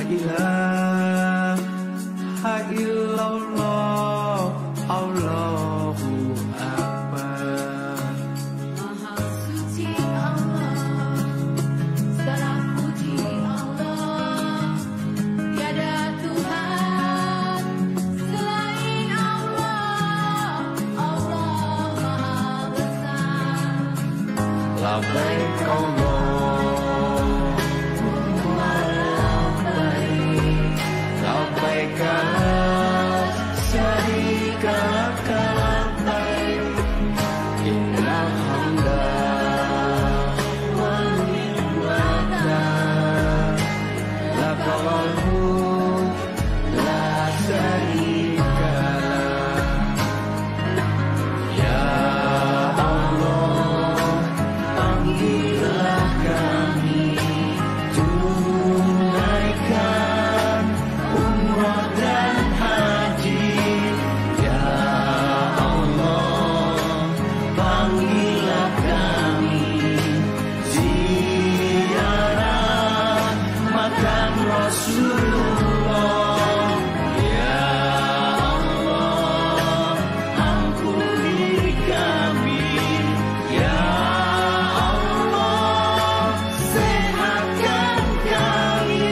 ilaha illallah, Allahu Akbar. Maha suci Allah, segala puji Allah, tiada Tuhan selain Allah, Allah Maha Besar. Labbaik Allahumma labbaik, labbaik la syarika laka labbaik, innal hamda wan ni'mata laka wal mulk la syarika lak. Ya Allah, panggillah kami, tunaikan umrah dan haji. Ya Allah, panggillah kami, ziarah makam Rasulullah. Ya Allah, ampuni kami. Ya Allah, sehatkan kami.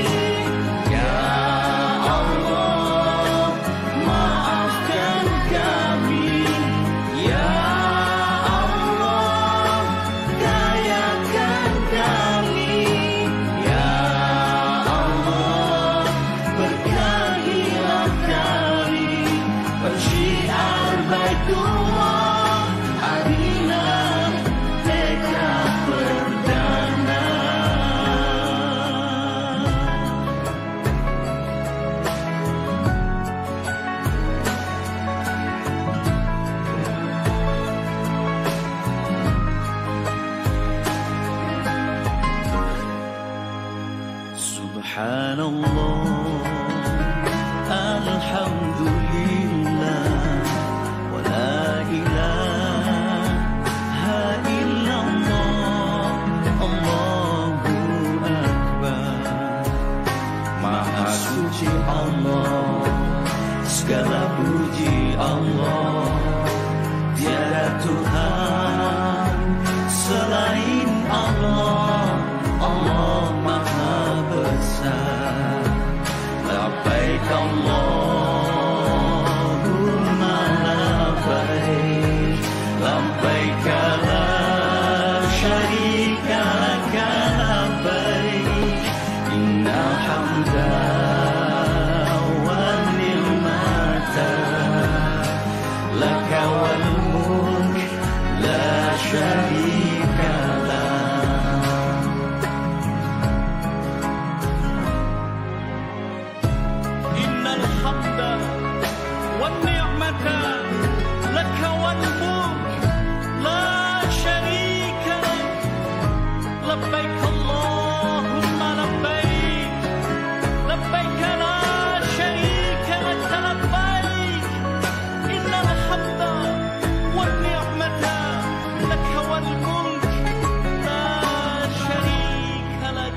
Ya Allah, maafkan kami. Ya Allah, kayakan kami. Ya Allah, berkahilah kami. Persyiar Baitullah, arina teka perdana. Subhanallah, alhamdulillah, wa la ilaha illallah, Allahu Akbar. Maha suci Allah, segala puji Allah, tiada Tuhan selain Allah, Allah Maha Besar. Labbaik Allahumma labbaik, labbaik la syarika laka labbaik, innal hamda wan ni'mata laka wal mulk la syarika lak. Innal hamda wan ni'mata laka wal mulk la syarika lak. Labbaik Allahumma labbaik, labbaik la syarika lak labbaik, innal hamda wan ni'mata laka wal mulk la syarika lak.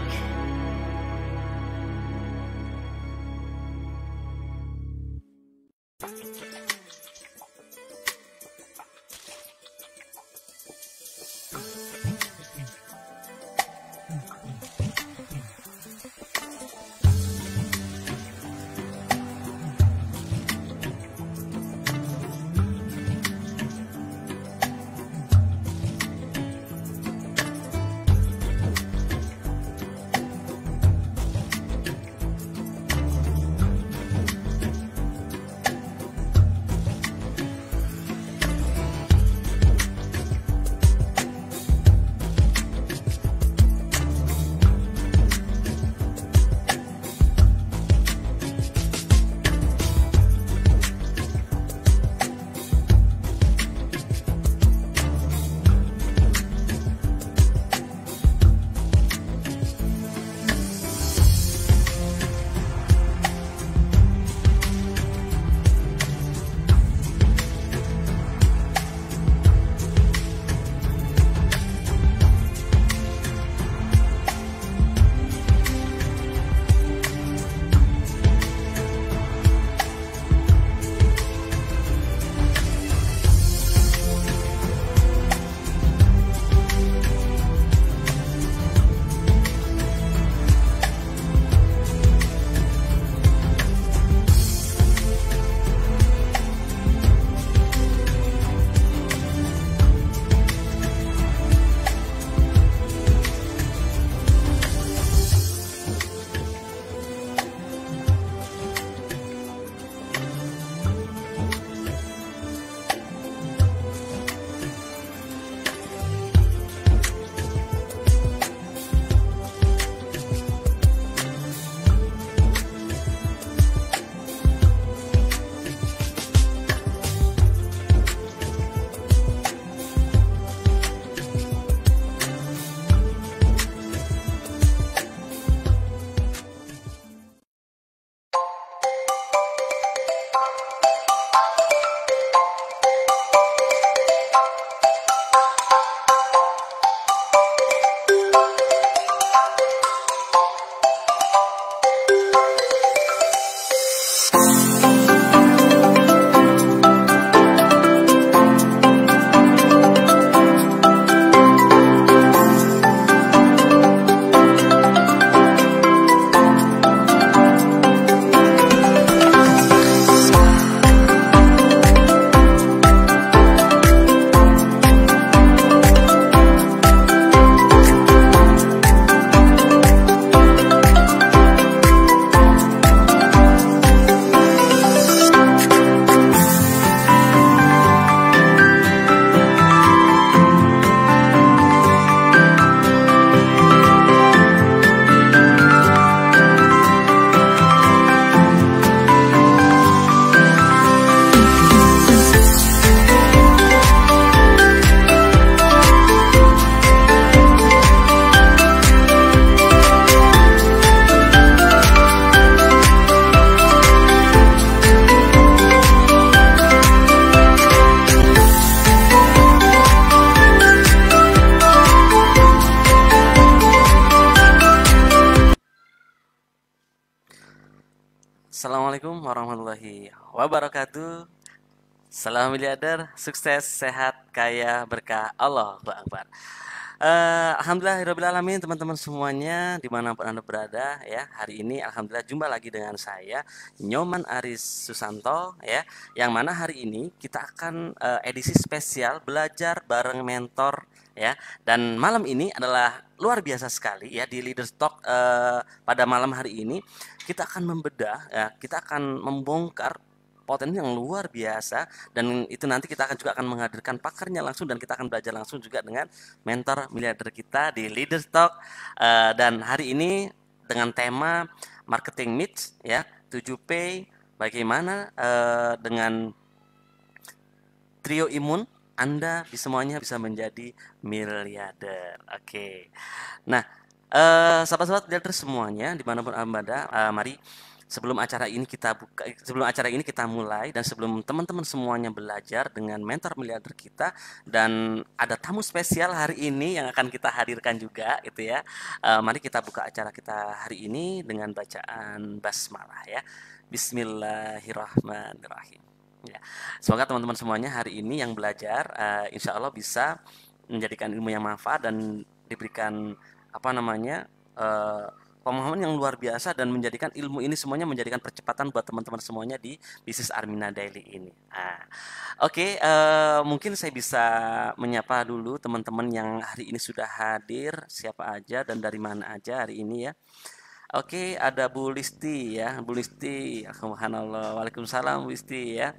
Assalamualaikum warahmatullahi wabarakatuh. Salam miliarder, sukses, sehat, kaya, berkah, Allahu Akbar. Alhamdulillahirrahmanirrahim, teman-teman semuanya dimanapun Anda berada ya. Hari ini Alhamdulillah jumpa lagi dengan saya Nyoman Aris Susanto ya. Yang mana hari ini kita akan edisi spesial belajar bareng mentor ya. Dan malam ini adalah luar biasa sekali ya di Leaders Talk. Pada malam hari ini kita akan membedah ya, kita akan membongkar potensi yang luar biasa, dan itu nanti kita juga akan menghadirkan pakarnya langsung, dan kita akan belajar langsung juga dengan mentor miliarder kita di Leaders Talk. Dan hari ini dengan tema marketing myths ya, 7P, bagaimana dengan trio imun Anda semuanya bisa menjadi miliarder. Oke. Nah, sahabat-sahabat miliarder semuanya dimanapun Anda berada, mari sebelum acara ini kita mulai, dan sebelum teman-teman semuanya belajar dengan mentor miliarder kita, dan ada tamu spesial hari ini yang akan kita hadirkan juga gitu ya. Mari kita buka acara kita hari ini dengan bacaan basmalah ya. Bismillahirrahmanirrahim. Ya. Semoga teman-teman semuanya hari ini yang belajar insya Allah bisa menjadikan ilmu yang manfaat dan diberikan pemahaman yang luar biasa, dan menjadikan ilmu ini semuanya menjadikan percepatan buat teman-teman semuanya di bisnis Armina Daily ini. Oke, mungkin saya bisa menyapa dulu teman-teman yang hari ini sudah hadir, siapa aja dan dari mana aja hari ini ya. Oke, ada Bu Listi ya, Bu Listi, subhanallah, waalaikumsalam Bu Listi ya.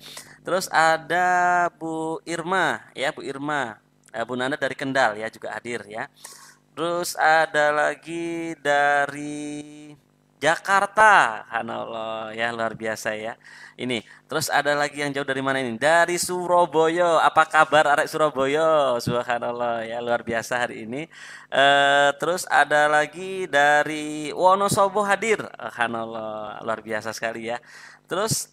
Terus ada Bu Irma ya, Bu Irma, Bu Nanda dari Kendal ya juga hadir ya. Terus ada lagi dari Jakarta, subhanallah ya, luar biasa ya. Ini, terus ada lagi yang jauh dari mana ini? Dari Surabaya. Apa kabar arek Surabaya? Subhanallah ya, luar biasa hari ini. Terus ada lagi dari Wonosobo hadir. Subhanallah, luar biasa sekali ya. Terus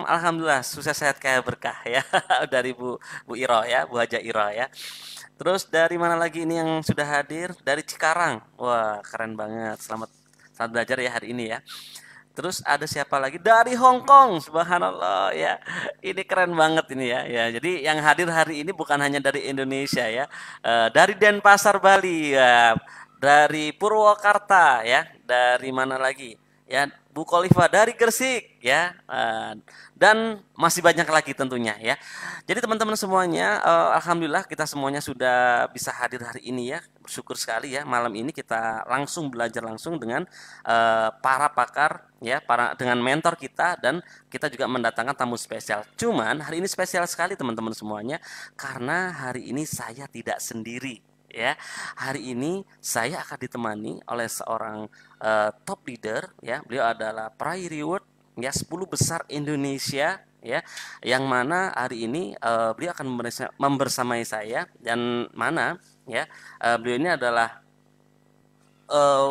alhamdulillah sukses sehat kaya berkah ya dari Bu Iro ya, Bu Haja Iro ya. Terus dari mana lagi ini yang sudah hadir? Dari Cikarang. Wah, keren banget. Selamat belajar ya hari ini ya. Terus ada siapa lagi? Dari Hong Kong. Subhanallah ya. Ini keren banget ini ya. Ya, jadi yang hadir hari ini bukan hanya dari Indonesia ya. Dari Denpasar Bali ya. Dari Purwakarta ya. Dari mana lagi? Ya, Bu Khalifa dari Gresik ya, dan masih banyak lagi tentunya ya. Jadi teman-teman semuanya, alhamdulillah kita semuanya sudah bisa hadir hari ini ya. Bersyukur sekali ya, malam ini kita langsung belajar langsung dengan para pakar ya, dengan mentor kita, dan kita juga mendatangkan tamu spesial. Cuman hari ini spesial sekali teman-teman semuanya, karena hari ini saya tidak sendiri. Ya, hari ini saya akan ditemani oleh seorang top leader ya. Beliau adalah peraih reward ya 10 besar Indonesia ya, yang mana hari ini beliau akan membersamai saya, dan mana ya beliau ini adalah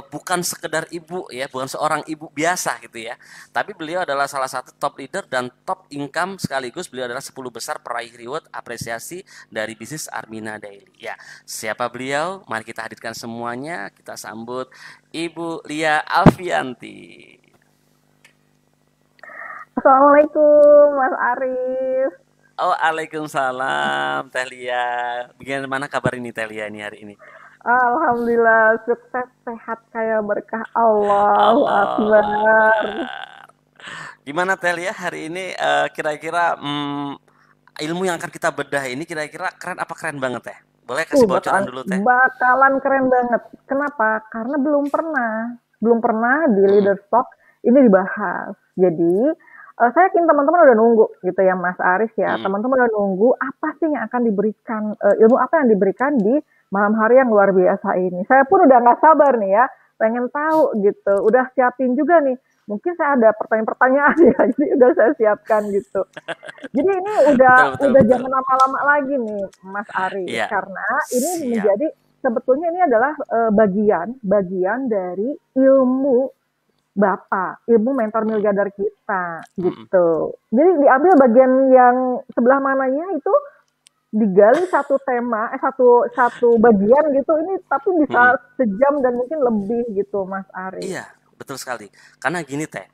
bukan sekedar ibu ya, bukan seorang ibu biasa gitu ya, tapi beliau adalah salah satu top leader dan top income, sekaligus beliau adalah 10 besar peraih reward apresiasi dari bisnis Armina Daily ya. Siapa beliau? Mari kita hadirkan semuanya, kita sambut Ibu Lia Alfianti. Assalamualaikum Mas Aris. Oh, waalaikumsalam Teh Lia. Bagaimana kabar ini Teh Lia ini hari ini? Alhamdulillah, sukses, sehat, kaya berkah, Allahu Akbar. Gimana Teh Lia hari ini, kira-kira ilmu yang akan kita bedah ini kira-kira keren apa keren banget Teh? Boleh kasih bocoran dulu Teh? Bakalan keren banget. Kenapa? Karena belum pernah di Leaders Talk ini dibahas. Jadi saya yakin teman-teman udah nunggu gitu ya Mas Aris ya. Teman-teman udah nunggu apa sih yang akan diberikan, ilmu apa yang diberikan di malam hari yang luar biasa ini. Saya pun udah nggak sabar nih ya, pengen tahu gitu. Udah siapin juga nih. Mungkin saya ada pertanyaan-pertanyaan ya, jadi udah saya siapkan gitu. Jadi ini udah jangan lama-lama lagi nih Mas Ari, karena ini menjadi sebetulnya ini adalah bagian dari ilmu Bapak, ilmu mentor miliarder kita gitu. Jadi diambil bagian yang sebelah mananya itu, digali satu tema, satu bagian gitu, ini tapi bisa sejam dan mungkin lebih gitu Mas Ari. Iya, betul sekali. Karena gini Teh,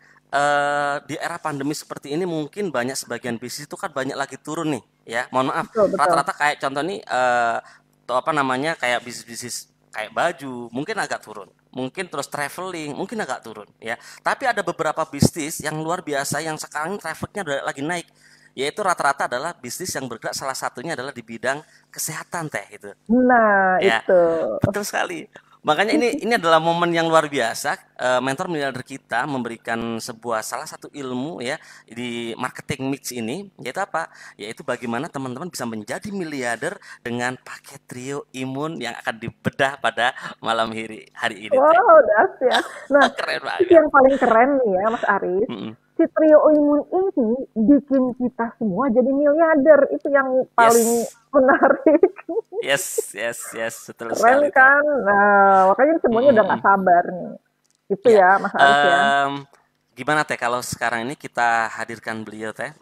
di era pandemi seperti ini mungkin banyak sebagian bisnis itu kan banyak lagi turun nih ya. Mohon maaf, Betul, betul. rata-rata kayak contoh nih atau apa namanya kayak bisnis-bisnis kayak baju mungkin agak turun. Mungkin terus traveling mungkin agak turun ya. Tapi ada beberapa bisnis yang luar biasa yang sekarang trafficnya udah lagi naik. Yaitu rata-rata adalah bisnis yang bergerak salah satunya adalah di bidang kesehatan teh itu. Nah, Ya, itu. betul sekali. Makanya ini adalah momen yang luar biasa. Mentor miliarder kita memberikan sebuah salah satu ilmu ya di marketing mix ini, yaitu apa? Yaitu bagaimana teman-teman bisa menjadi miliarder dengan paket trio imun yang akan dibedah pada malam hari ini teh. Wow, dahsyat. Nah, Keren itu banget. yang paling keren nih ya, Mas Aris. Mm-mm. Si trio imun ini bikin kita semua jadi miliarder. Itu yang paling Yes, menarik. yes, betul Keren sekali teh. kan? Nah, makanya semuanya udah Mm-mm. nggak sabar nih. Itu Ya, ya, Mas Aris ya. gimana teh kalau sekarang ini kita hadirkan beliau teh?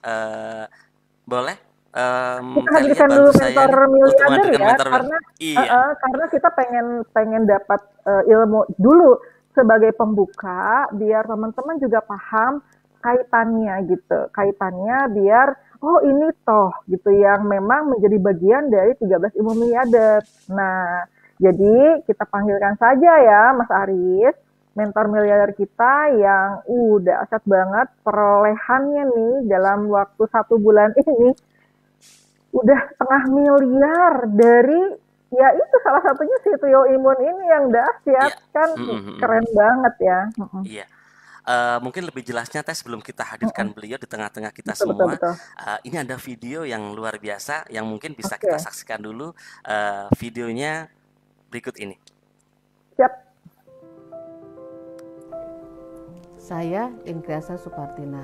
Boleh? Kita Teh Lia hadirkan dulu bantu saya mentor nih untuk miliarder menghadirkan ya, mentor. Iya, karena kita pengen pengen dapat ilmu dulu sebagai pembuka, biar teman-teman juga paham kaitannya gitu, kaitannya biar oh ini toh gitu yang memang menjadi bagian dari 13 ilmu miliarder. Nah, jadi kita panggilkan saja ya Mas Aris, mentor miliarder kita yang udah aset banget perolehannya nih dalam waktu 1 bulan ini udah setengah miliar dari ya itu salah satunya si trio imun ini yang dahsyat iya, kan keren banget ya. iya. Mungkin lebih jelasnya teh sebelum kita hadirkan beliau di tengah-tengah kita Betul betul semua, betul. ini ada video yang luar biasa yang mungkin bisa kita Oke, saksikan dulu videonya berikut ini. siap. Saya Inkriasa Supartina,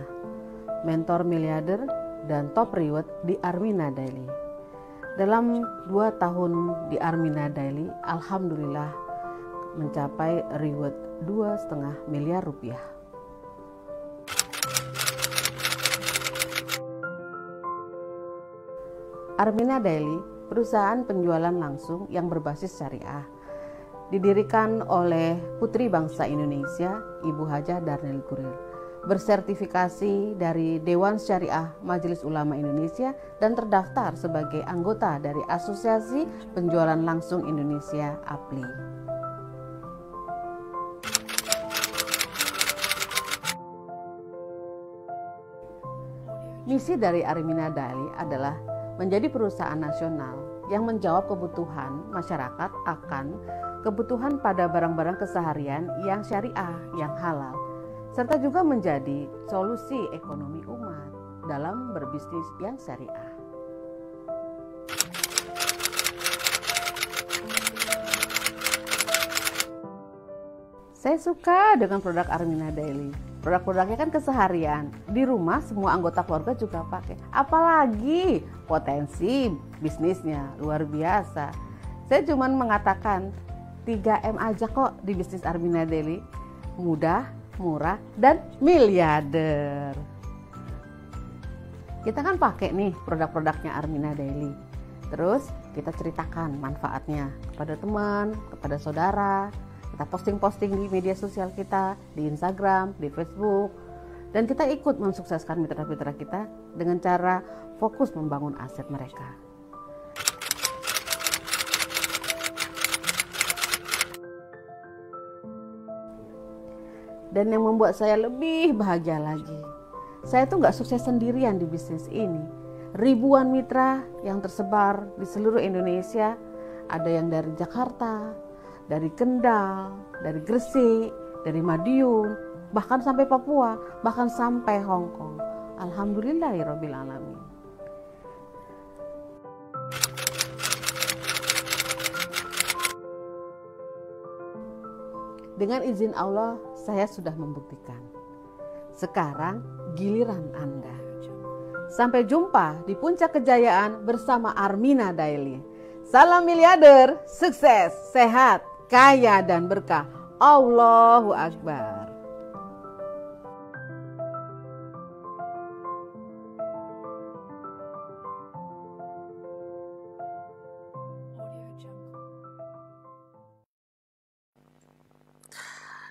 mentor miliarder dan top reward di Armina Daily. Dalam 2 tahun di Armina Daily, alhamdulillah mencapai reward 2,5 miliar rupiah. Armina Daily, perusahaan penjualan langsung yang berbasis syariah, didirikan oleh Putri Bangsa Indonesia, Ibu Hajah Darnel Guril, bersertifikasi dari Dewan Syariah Majelis Ulama Indonesia dan terdaftar sebagai anggota dari Asosiasi Penjualan Langsung Indonesia (APLI). Misi dari Armina Daily adalah menjadi perusahaan nasional yang menjawab kebutuhan masyarakat akan kebutuhan pada barang-barang keseharian yang syariah, yang halal, serta juga menjadi solusi ekonomi umat dalam berbisnis yang syariah. Saya suka dengan produk Armina Daily. Produk-produknya kan keseharian. Di rumah semua anggota keluarga juga pakai. Apalagi potensi bisnisnya luar biasa. Saya cuma mengatakan 3M aja kok di bisnis Armina Daily. Mudah, murah, dan miliarder. Kita kan pakai nih produk-produknya Armina Daily. Terus kita ceritakan manfaatnya kepada teman, kepada saudara. Kita posting-posting di media sosial kita, di Instagram, di Facebook. Dan kita ikut mensukseskan mitra-mitra kita dengan cara fokus membangun aset mereka. Dan yang membuat saya lebih bahagia lagi, saya tuh nggak sukses sendirian di bisnis ini. Ribuan mitra yang tersebar di seluruh Indonesia, ada yang dari Jakarta, dari Kendal, dari Gresik, dari Madiun, bahkan sampai Papua, bahkan sampai Hong Kong. Alhamdulillahirabbil alamin. Dengan izin Allah, saya sudah membuktikan. Sekarang giliran Anda. Sampai jumpa di puncak kejayaan bersama Armina Daily. Salam miliarder, sukses, sehat, kaya dan berkah. Allahu Akbar.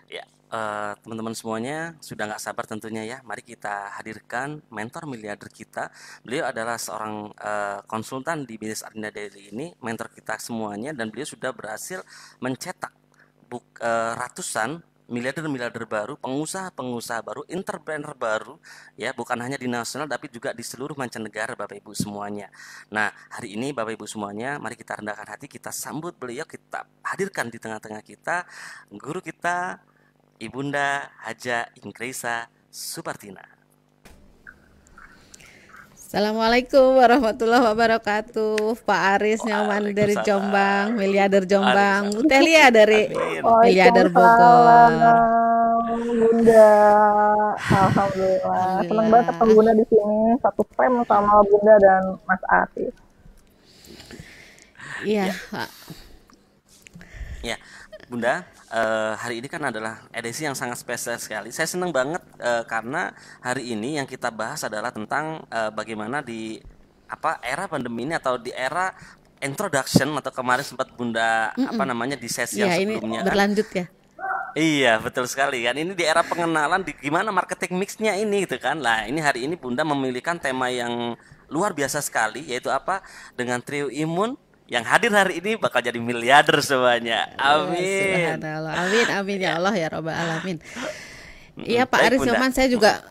Ya, teman-teman semuanya sudah nggak sabar tentunya ya. Mari kita hadirkan mentor miliarder kita. Beliau adalah seorang konsultan di bisnis Armina Daily ini, mentor kita semuanya, dan beliau sudah berhasil mencetak ratusan miliarder-miliarder baru, pengusaha-pengusaha baru, entrepreneur baru, ya, bukan hanya di nasional tapi juga di seluruh mancanegara, Bapak Ibu semuanya. Nah, hari ini Bapak Ibu semuanya, mari kita rendahkan hati, kita sambut beliau, kita hadirkan di tengah-tengah kita guru kita, Ibunda Haja Inggresa Supartina. Assalamualaikum warahmatullahi wabarakatuh. Pak Aris Nyaman dari Waalaikumsalam. Jombang, miliarder Jombang. Bu Waalaikumsalam. Telia dari Amin. miliarder Bogor. Waalaikumsalam, Bunda. Alhamdulillah. Senang banget ketemu Bunda di sini. Satu frame sama Bunda dan Mas Aris. Iya, Pak. Ya, Bunda, hari ini kan adalah edisi yang sangat spesial sekali. Saya senang banget karena hari ini yang kita bahas adalah tentang bagaimana di era pandemi ini atau di era introduction, atau kemarin sempat Bunda di sesi yang Iya, ini sebelumnya kan. berlanjut ya. Iya, betul sekali kan. Ini di era pengenalan di gimana marketing mixnya ini gitu kan. Nah, ini hari ini Bunda memilihkan tema yang luar biasa sekali, yaitu dengan trio imun yang hadir hari ini bakal jadi miliarder semuanya. Amin. Subhanallah. Amin, amin ya Allah ya Rabbal alamin. Iya Pak Baik, Aris Bunda. Nyoman,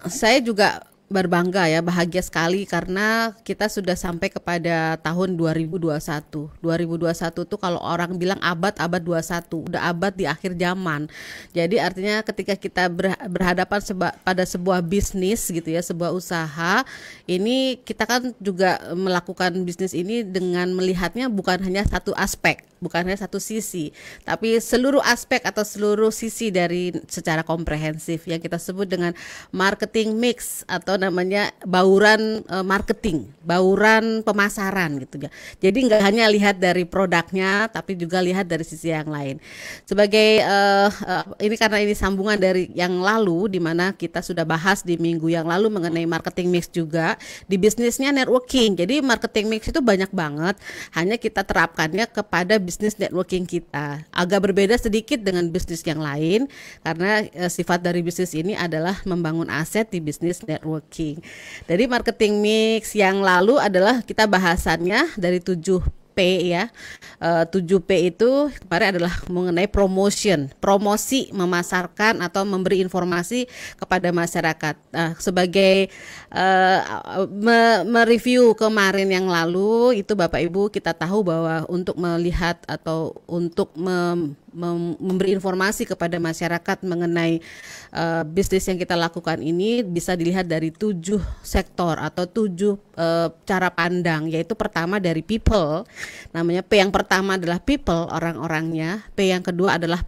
saya juga berbangga ya, bahagia sekali karena kita sudah sampai kepada tahun 2021. 2021 tuh kalau orang bilang abad 21, udah abad di akhir zaman. Jadi artinya ketika kita berhadapan pada sebuah bisnis gitu ya, sebuah usaha, ini kita kan juga melakukan bisnis ini dengan melihatnya bukan hanya satu aspek, bukan hanya satu sisi, tapi seluruh aspek atau seluruh sisi dari secara komprehensif yang kita sebut dengan marketing mix atau namanya bauran marketing, bauran pemasaran gitu ya. Jadi nggak hanya lihat dari produknya, tapi juga lihat dari sisi yang lain. Sebagai ini karena ini sambungan dari yang lalu, di mana kita sudah bahas di minggu yang lalu mengenai marketing mix juga di bisnisnya networking. Jadi marketing mix itu banyak banget, hanya kita terapkannya kepada bisnis networking kita. Agak berbeda sedikit dengan bisnis yang lain karena sifat dari bisnis ini adalah membangun aset di bisnis networking. Dari marketing mix yang lalu adalah kita bahasannya dari 7P ya. 7P itu kemarin adalah mengenai promosi, memasarkan atau memberi informasi kepada masyarakat. Sebagai mereview kemarin yang lalu itu Bapak Ibu, kita tahu bahwa untuk melihat atau untuk memberi informasi kepada masyarakat mengenai bisnis yang kita lakukan ini bisa dilihat dari 7 sektor atau 7 cara pandang, yaitu pertama dari people, namanya P yang pertama adalah people, orang-orangnya. P yang kedua adalah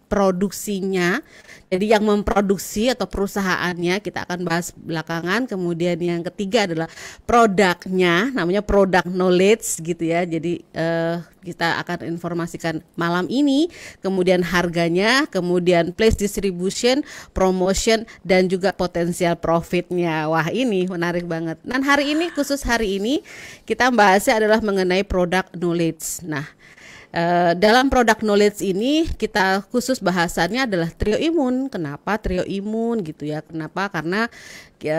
produksinya, jadi yang memproduksi atau perusahaannya kita akan bahas belakangan. Kemudian yang ketiga adalah produknya, namanya product knowledge gitu ya. Jadi kita akan informasikan malam ini. Kemudian harganya, kemudian place distribution, promotion, dan juga potensial profitnya. Wah, ini menarik banget. Dan hari ini, khusus hari ini kita bahasnya adalah mengenai product knowledge. Nah, dalam product knowledge ini kita khusus bahasannya adalah trio imun. Kenapa trio imun gitu ya? Kenapa? Karena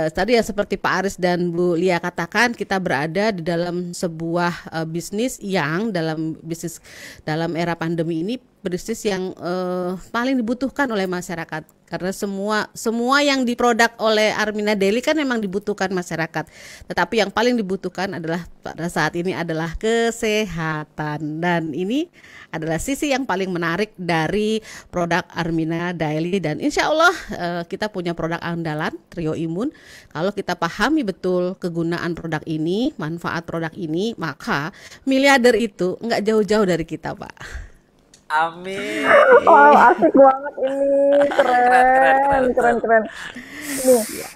tadi ya seperti Pak Aris dan Bu Lia katakan, kita berada di dalam sebuah bisnis yang dalam era pandemi ini bisnis yang paling dibutuhkan oleh masyarakat. Karena semua yang diproduk oleh Armina Daily kan memang dibutuhkan masyarakat. Tetapi yang paling dibutuhkan adalah pada saat ini adalah kesehatan. Dan ini adalah sisi yang paling menarik dari produk Armina Daily. Dan insya Allah kita punya produk andalan, Trio Imun. Kalau kita pahami betul kegunaan produk ini, manfaat produk ini, maka miliarder itu nggak jauh-jauh dari kita, Pak. Amin. Wow, asik banget ini, keren.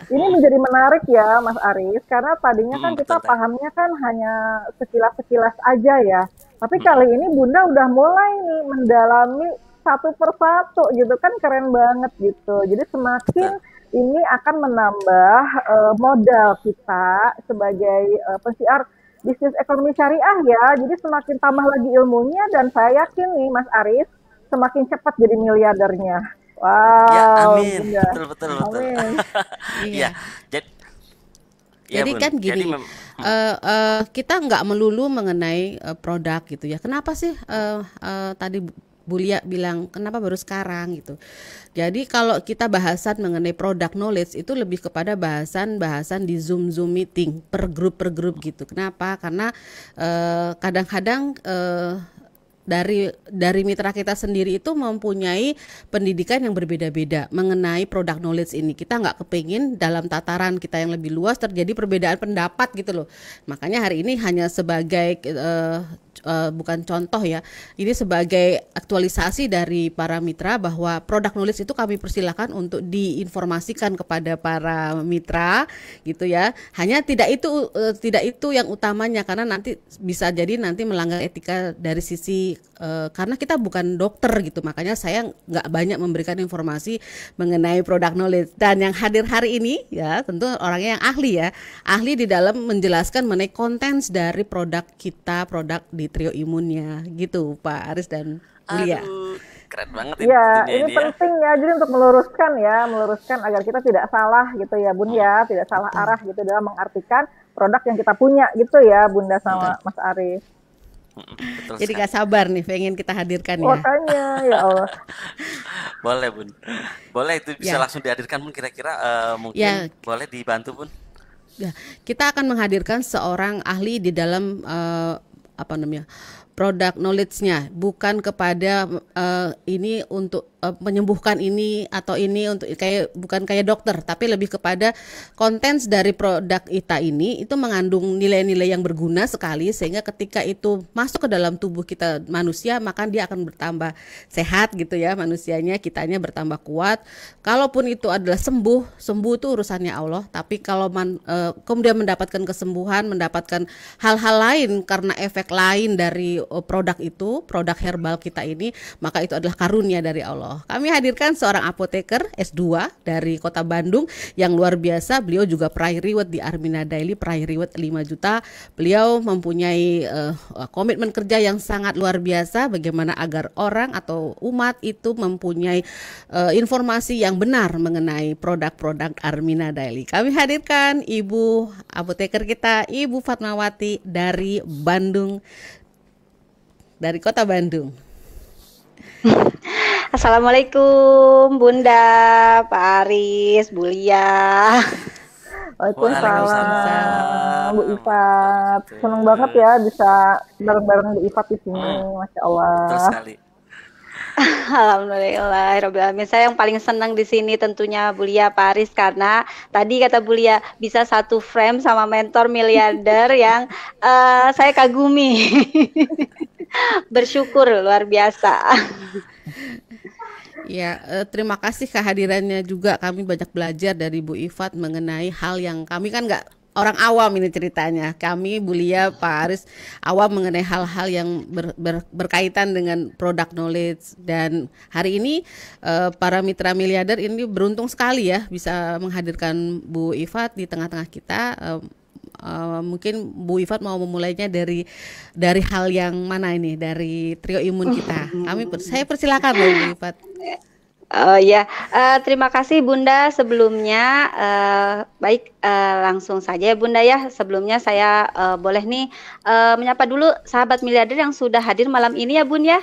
Ini menjadi menarik ya, Mas Aris, karena tadinya kan kita betul. pahamnya kan hanya sekilas-sekilas aja ya. Tapi kali ini Bunda udah mulai nih mendalami satu persatu gitu kan, keren banget gitu. Jadi semakin ini akan menambah modal kita sebagai pensiar bisnis ekonomi syariah ya. Jadi semakin tambah lagi ilmunya, dan saya yakin nih Mas Aris semakin cepat jadi miliardernya. Ya, Wow, amin. Bunda. Betul, betul, betul. Amin. Iya. Iya. Jadi, ya Jadi Bun. kan Jadi gini, kita nggak melulu mengenai produk gitu ya. Kenapa sih tadi Bulia bilang kenapa baru sekarang gitu. Jadi kalau kita bahasan mengenai product knowledge itu lebih kepada bahasan di Zoom meeting per grup gitu. Kenapa? Karena kadang-kadang dari mitra kita sendiri itu mempunyai pendidikan yang berbeda-beda mengenai product knowledge ini. Kita nggak kepingin dalam tataran kita yang lebih luas terjadi perbedaan pendapat gitu loh. Makanya hari ini hanya sebagai bukan contoh ya, ini sebagai aktualisasi dari para mitra bahwa product knowledge itu kami persilakan untuk diinformasikan kepada para mitra gitu ya. Hanya tidak itu yang utamanya, karena nanti bisa jadi nanti melanggar etika dari sisi karena kita bukan dokter gitu, makanya saya nggak banyak memberikan informasi mengenai product knowledge. Dan yang hadir hari ini ya tentu orangnya yang ahli di dalam menjelaskan mengenai kontens dari produk kita, produk di Trio Imunnya gitu, Pak Aris dan Bulia. Aduh, keren banget Ya, ini ini ya. penting ya, jadi untuk meluruskan agar kita tidak salah gitu ya, Bun ya, tidak salah arah gitu dalam mengartikan produk yang kita punya gitu ya, Bunda sama Mas Aris. Betul Jadi sekali. gak sabar nih pengen kita hadirkan ya. Makanya ya Allah. Boleh Bun. Boleh itu bisa Ya. langsung dihadirkan Bun, kira-kira mungkin Ya. boleh dibantu Bun. Ya, kita akan menghadirkan seorang ahli di dalam product knowledge-nya, bukan kepada ini untuk menyembuhkan ini atau ini untuk bukan kayak dokter, tapi lebih kepada kontens dari produk kita ini itu mengandung nilai-nilai yang berguna sekali, sehingga ketika itu masuk ke dalam tubuh kita manusia, maka dia akan bertambah sehat gitu ya, manusianya, kitanya bertambah kuat. Kalaupun itu adalah sembuh itu urusannya Allah, tapi kalau kemudian mendapatkan kesembuhan, mendapatkan hal-hal lain karena efek lain dari produk itu, produk herbal kita ini, maka itu adalah karunia dari Allah. Kami hadirkan seorang apoteker S2 dari Kota Bandung yang luar biasa. Beliau juga peraih reward di Armina Daily, peraih reward 5 juta. Beliau mempunyai komitmen kerja yang sangat luar biasa bagaimana agar orang atau umat itu mempunyai informasi yang benar mengenai produk-produk Armina Daily. Kami hadirkan Ibu apoteker kita, Ibu Fatmawati dari Bandung, dari Kota Bandung. Assalamualaikum Bunda, Pak Aris, Bulia. Waalaikumsalam, Bu Ifat. Senang banget ya bisa bareng-bareng Bu Ifat di sini, Masya Allah. Betul sekali. Alhamdulillahirobbilalamin. Saya yang paling senang di sini tentunya Bulia, Pak Aris, karena tadi kata Bulia bisa satu frame sama mentor miliarder yang saya kagumi. Bersyukur luar biasa. Ya, terima kasih kehadirannya juga. Kami banyak belajar dari Bu Ifat mengenai hal yang kami kan nggak orang awam ini ceritanya. Kami Bulia, Pak Aris awam mengenai hal-hal yang berkaitan dengan product knowledge. Dan hari ini para mitra miliarder ini beruntung sekali ya bisa menghadirkan Bu Ifat di tengah-tengah kita. Mungkin Bu Ifat mau memulainya dari hal yang mana ini, dari Trio Imun kita. Saya persilakan loh Bu Ifat. Terima kasih Bunda sebelumnya. Baik, langsung saja ya Bunda ya. Sebelumnya saya boleh nih menyapa dulu sahabat miliarder yang sudah hadir malam ini ya Bun ya.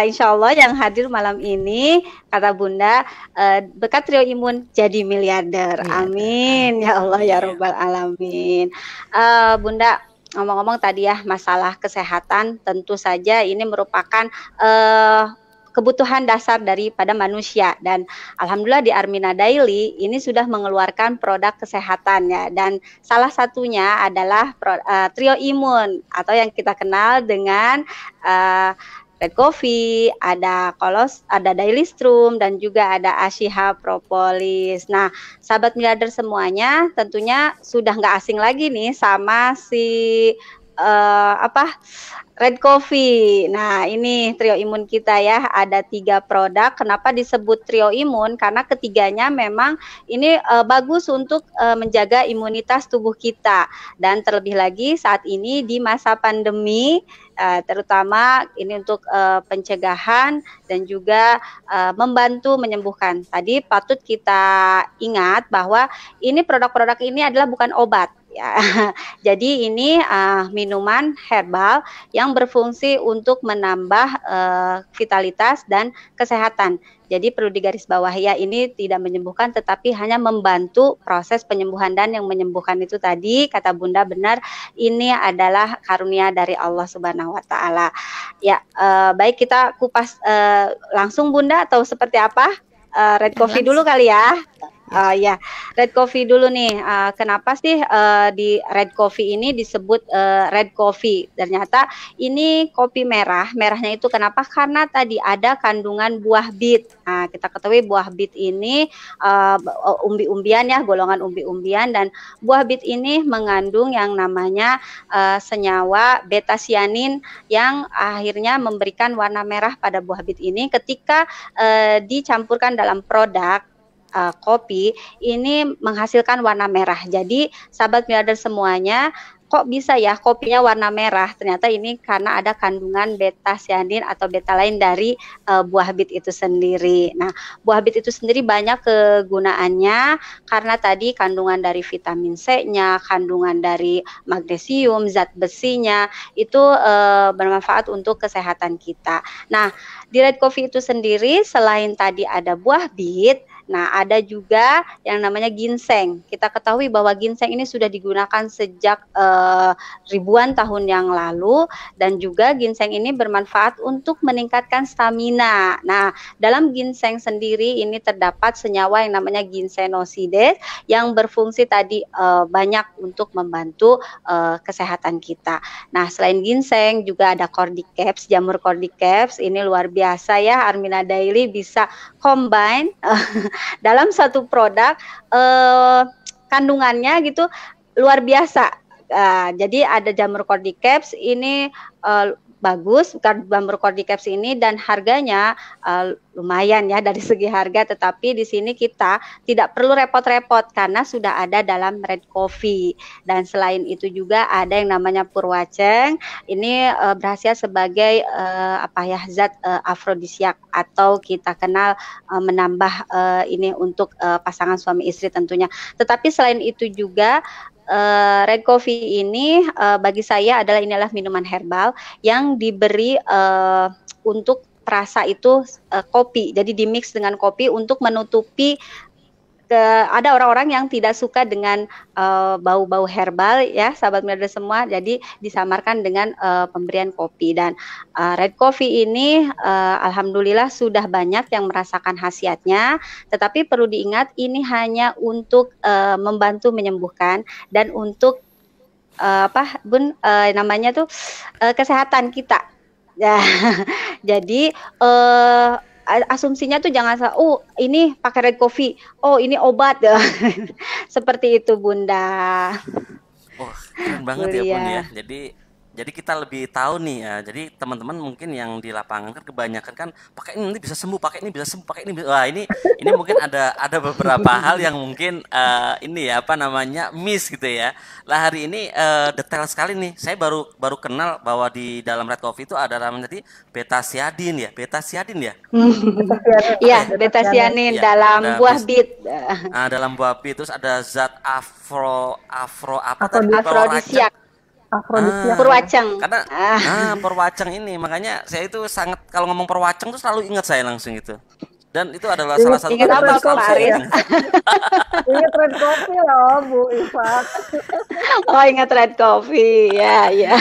Insya Allah yang hadir malam ini kata Bunda berkat Trio Imun jadi miliarder. Amin ya Allah ya Rabbal Alamin. Bunda, ngomong-ngomong tadi ya masalah kesehatan, tentu saja ini merupakan kebutuhan dasar daripada manusia, dan alhamdulillah di Armina Daily ini sudah mengeluarkan produk kesehatan ya, dan salah satunya adalah Trio Imun atau yang kita kenal dengan Red Coffee, ada Daily Strum, dan juga ada Ashiha Propolis. Nah, sahabat miliarder semuanya tentunya sudah nggak asing lagi nih sama si Red Coffee. Nah, ini trio imun kita ya, ada 3 produk. Kenapa disebut trio imun? Karena ketiganya memang ini bagus untuk menjaga imunitas tubuh kita. Dan terlebih lagi saat ini di masa pandemi, terutama ini untuk pencegahan dan juga membantu menyembuhkan. Tadi patut kita ingat bahwa ini produk-produk ini adalah bukan obat. Ya, jadi ini minuman herbal yang berfungsi untuk menambah vitalitas dan kesehatan. Jadi perlu digarisbawahi ya, ini tidak menyembuhkan tetapi hanya membantu proses penyembuhan, dan yang menyembuhkan itu tadi kata Bunda benar, ini adalah karunia dari Allah Subhanahu wa taala. Ya, baik, kita kupas langsung Bunda atau seperti apa? Red Coffee dulu kali ya. Ya, Red Coffee dulu nih. Kenapa sih di Red Coffee ini disebut Red Coffee? Ternyata ini kopi merah. Merahnya itu kenapa? Karena tadi ada kandungan buah bit. Nah, kita ketahui buah bit ini umbi-umbian ya, golongan umbi-umbian, dan buah bit ini mengandung yang namanya senyawa beta-sianin yang akhirnya memberikan warna merah pada buah bit ini ketika dicampurkan dalam produk kopi ini menghasilkan warna merah. Jadi sahabat miliarder semuanya, kok bisa ya kopinya warna merah? Ternyata ini karena ada kandungan beta-sianin atau betalain dari buah bit itu sendiri. Nah, buah bit itu sendiri banyak kegunaannya karena tadi kandungan dari vitamin C-nya, kandungan dari magnesium, zat besinya itu bermanfaat untuk kesehatan kita. Nah, di Red Coffee itu sendiri selain tadi ada buah bit, nah, ada juga yang namanya ginseng. Kita ketahui bahwa ginseng ini sudah digunakan sejak ribuan tahun yang lalu, dan juga ginseng ini bermanfaat untuk meningkatkan stamina. Nah, dalam ginseng sendiri ini terdapat senyawa yang namanya ginsenosides yang berfungsi tadi banyak untuk membantu kesehatan kita. Nah, selain ginseng juga ada cordyceps, jamur cordyceps. Ini luar biasa ya, Armina Daily bisa combine dalam satu produk kandungannya gitu luar biasa. Jadi ada jamur cordyceps ini bagus jamur cordyceps ini, dan harganya lumayan ya dari segi harga, tetapi di sini kita tidak perlu repot-repot karena sudah ada dalam Red Coffee. Dan selain itu juga ada yang namanya purwaceng. Ini berhasil sebagai zat afrodisiak atau kita kenal menambah ini untuk pasangan suami istri tentunya. Tetapi selain itu juga Red Coffee ini bagi saya adalah minuman herbal yang diberi untuk rasa itu kopi. Jadi dimix dengan kopi untuk menutupi ada orang-orang yang tidak suka dengan bau-bau herbal ya, sahabat miliarder semua. Jadi disamarkan dengan pemberian kopi. Dan Red Coffee ini alhamdulillah sudah banyak yang merasakan khasiatnya. Tetapi perlu diingat ini hanya untuk membantu menyembuhkan dan untuk namanya tuh kesehatan kita. Ya, jadi asumsinya tuh jangan ini pakai Red Coffee, ini obat. Seperti itu Bunda. Wah, keren banget ya Bun ya. Jadi kita lebih tahu nih ya. Jadi teman-teman mungkin yang di lapangan kan kebanyakan kan pakai ini nanti bisa sembuh, pakai ini bisa sembuh, pakai ini bisa. Wah, ini mungkin ada beberapa hal yang mungkin ini ya miss gitu ya. Lah hari ini detail sekali nih. Saya baru kenal bahwa di dalam Red Coffee itu ada namanya tadi beta-siadin ya. Beta-siadin ya? Iya, beta-sianin dalam buah bit. Dalam buah bit, terus ada zat afrodisiak. Purwaceng. Karena purwaceng ini makanya saya itu sangat, kalau ngomong purwaceng tuh selalu ingat saya langsung itu. Dan itu adalah salah satu ingat apa Pak Aris? Ingat Red Coffee loh Bu Ifat. Oh, ingat Red Coffee. Ya. Ya.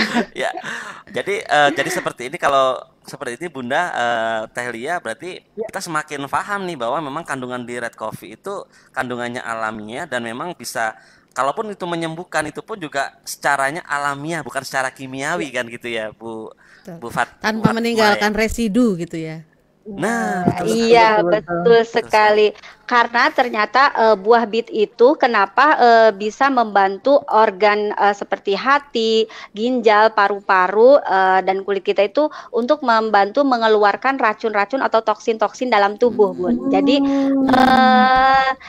Jadi seperti ini, kalau seperti ini Bunda Teh Lia, berarti kita semakin paham nih bahwa memang kandungan di Red Coffee itu kandungannya alamiah, dan memang bisa, kalaupun itu menyembuhkan, itu pun juga secaranya alamiah, bukan secara kimiawi kan gitu ya Bu Fat. Tanpa meninggalkan residu gitu ya. Nah, betul sekali. Iya, betul. betul Betul sekali. sekali. Karena ternyata buah bit itu kenapa bisa membantu organ seperti hati, ginjal, paru-paru, dan kulit kita itu untuk membantu mengeluarkan racun-racun atau toksin-toksin dalam tubuh, Bun. Jadi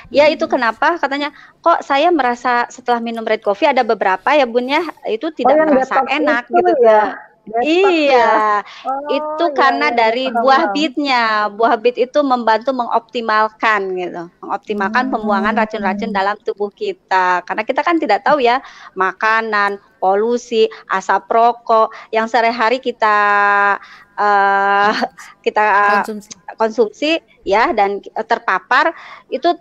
ya itu kenapa katanya kok saya merasa setelah minum red coffee ada beberapa ya Bun ya itu Oh, tidak yang merasa detox enak itu gitu ya? tuh. Detox ya? Iya, Oh, itu iya, karena iya, iya, dari paham, buah paham. bitnya. Buah bit itu membantu mengoptimalkan gitu, mengoptimalkan pembuangan racun-racun dalam tubuh kita. Karena kita kan tidak tahu ya makanan, polusi, asap rokok yang sehari-hari eh, kita Konsumsi. konsumsi ya dan terpapar itu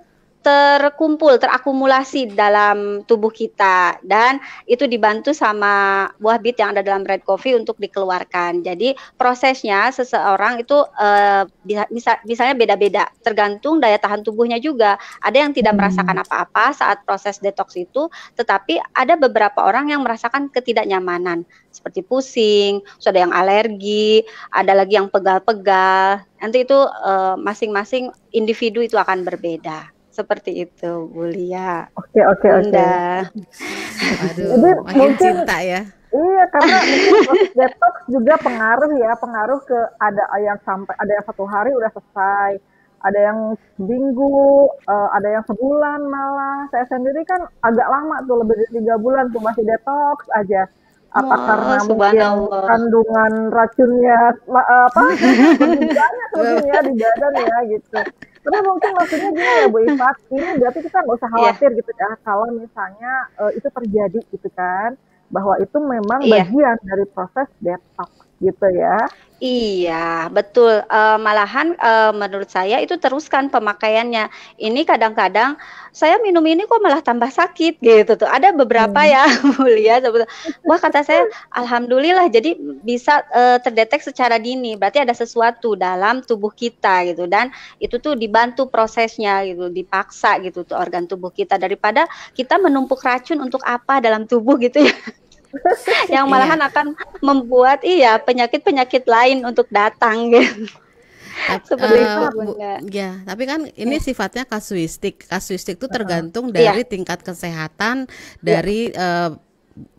terkumpul, terakumulasi dalam tubuh kita dan itu dibantu sama buah bit yang ada dalam red coffee untuk dikeluarkan. Jadi prosesnya seseorang itu misalnya beda-beda, tergantung daya tahan tubuhnya juga. Ada yang tidak merasakan apa-apa saat proses detox itu, tetapi ada beberapa orang yang merasakan ketidaknyamanan seperti pusing, ada yang alergi, ada lagi yang pegal-pegal. Nanti itu masing-masing individu itu akan berbeda. Seperti itu, Bu Lia. Oke. Bunda. Jadi Aduh, makin mungkin cinta ya. iya karena mungkin proses detox juga pengaruh ke ada yang sampai ada yang 1 hari udah selesai, ada yang seminggu, ada yang sebulan malah. Saya sendiri kan agak lama tuh lebih dari 3 bulan tuh masih detox aja. Apa karena mungkin Subhanallah. kandungan racunnya kelebihannya di badan ya gitu. Tapi mungkin maksudnya gini ya Bu Ifat, ini berarti kita nggak usah khawatir gitu ya kalau misalnya itu terjadi gitu kan, bahwa itu memang bagian dari proses detox gitu ya. Iya, betul. Malahan menurut saya itu teruskan pemakaiannya. Ini kadang-kadang saya minum ini kok malah tambah sakit gitu tuh. Ada beberapa ya, mulia sebetulnya. Wah kata saya, alhamdulillah jadi bisa terdeteksi secara dini. Berarti ada sesuatu dalam tubuh kita gitu dan itu tuh dibantu prosesnya gitu, dipaksa gitu tuh organ tubuh kita daripada kita menumpuk racun untuk apa dalam tubuh gitu ya. Yang malahan akan membuat penyakit-penyakit lain untuk datang gitu. Seperti itu Bunda. Ya, tapi kan ini sifatnya kasuistik. Kasuistik itu tergantung dari tingkat kesehatan dari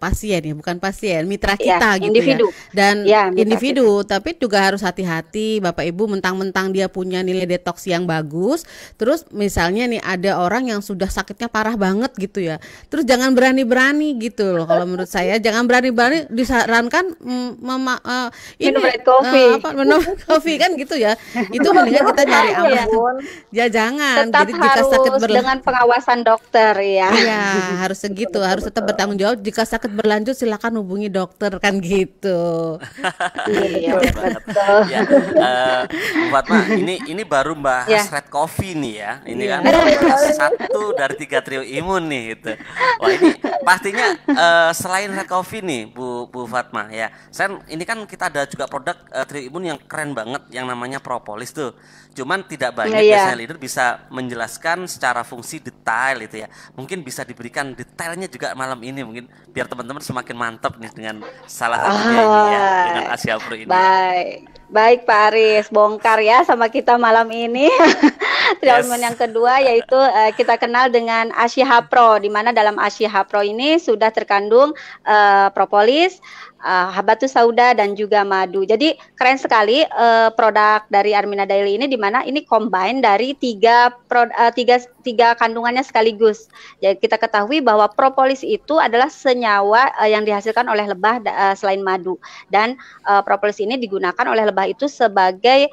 pasien ya, bukan pasien, mitra kita gitu individu. ya. Dan individu, kita. tapi juga harus hati-hati Bapak Ibu, mentang-mentang dia punya nilai detox yang bagus, terus misalnya nih ada orang yang sudah sakitnya parah banget gitu ya. Terus jangan berani-berani gitu loh. Kalau menurut saya jangan berani-berani, disarankan minum red coffee. Minum coffee kan gitu ya. Itu mendingan kita nyari aman. Ya jangan. Tetap jadi jika sakit dengan pengawasan dokter ya. Iya, harus segitu, harus tetap bertanggung jawab. Jika sakit berlanjut silakan hubungi dokter kan gitu. Iya, betul. Ya, Bu Fatma, ini baru bahas red coffee nih ya. Ini kan satu dari 3 trio imun nih gitu. Wah ini pastinya selain red coffee nih Bu Fatma ya. Ini kan kita ada juga produk trio imun yang keren banget yang namanya propolis tuh. Cuman tidak banyak biasanya leader bisa menjelaskan secara fungsi detail itu ya. Mungkin bisa diberikan detailnya juga malam ini mungkin biar teman-teman semakin mantap nih dengan salah satunya ini ya, dengan Asia Pro ini. Baik Pak Aris, bongkar ya sama kita malam ini. Treatment yang kedua yaitu kita kenal dengan Asia Pro, di mana dalam Asia Pro ini sudah terkandung propolis, habatus sauda dan juga madu. Jadi keren sekali produk dari Armina Daily ini, di mana ini combine dari tiga kandungannya sekaligus. Jadi kita ketahui bahwa propolis itu adalah senyawa yang dihasilkan oleh lebah selain madu, dan propolis ini digunakan oleh lebah itu sebagai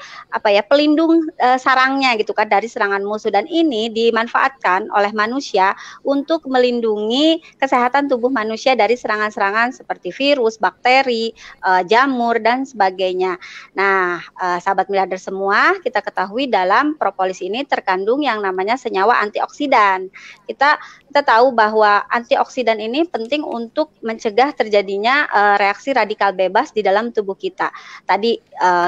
pelindung sarangnya gitu kan dari serangan musuh, dan ini dimanfaatkan oleh manusia untuk melindungi kesehatan tubuh manusia dari serangan-serangan seperti virus, bakteri, jamur dan sebagainya. Nah, sahabat miliarder semua, kita ketahui dalam propolis ini terkandung yang namanya senyawa antioksidan. Kita tahu bahwa antioksidan ini penting untuk mencegah terjadinya reaksi radikal bebas di dalam tubuh kita. Tadi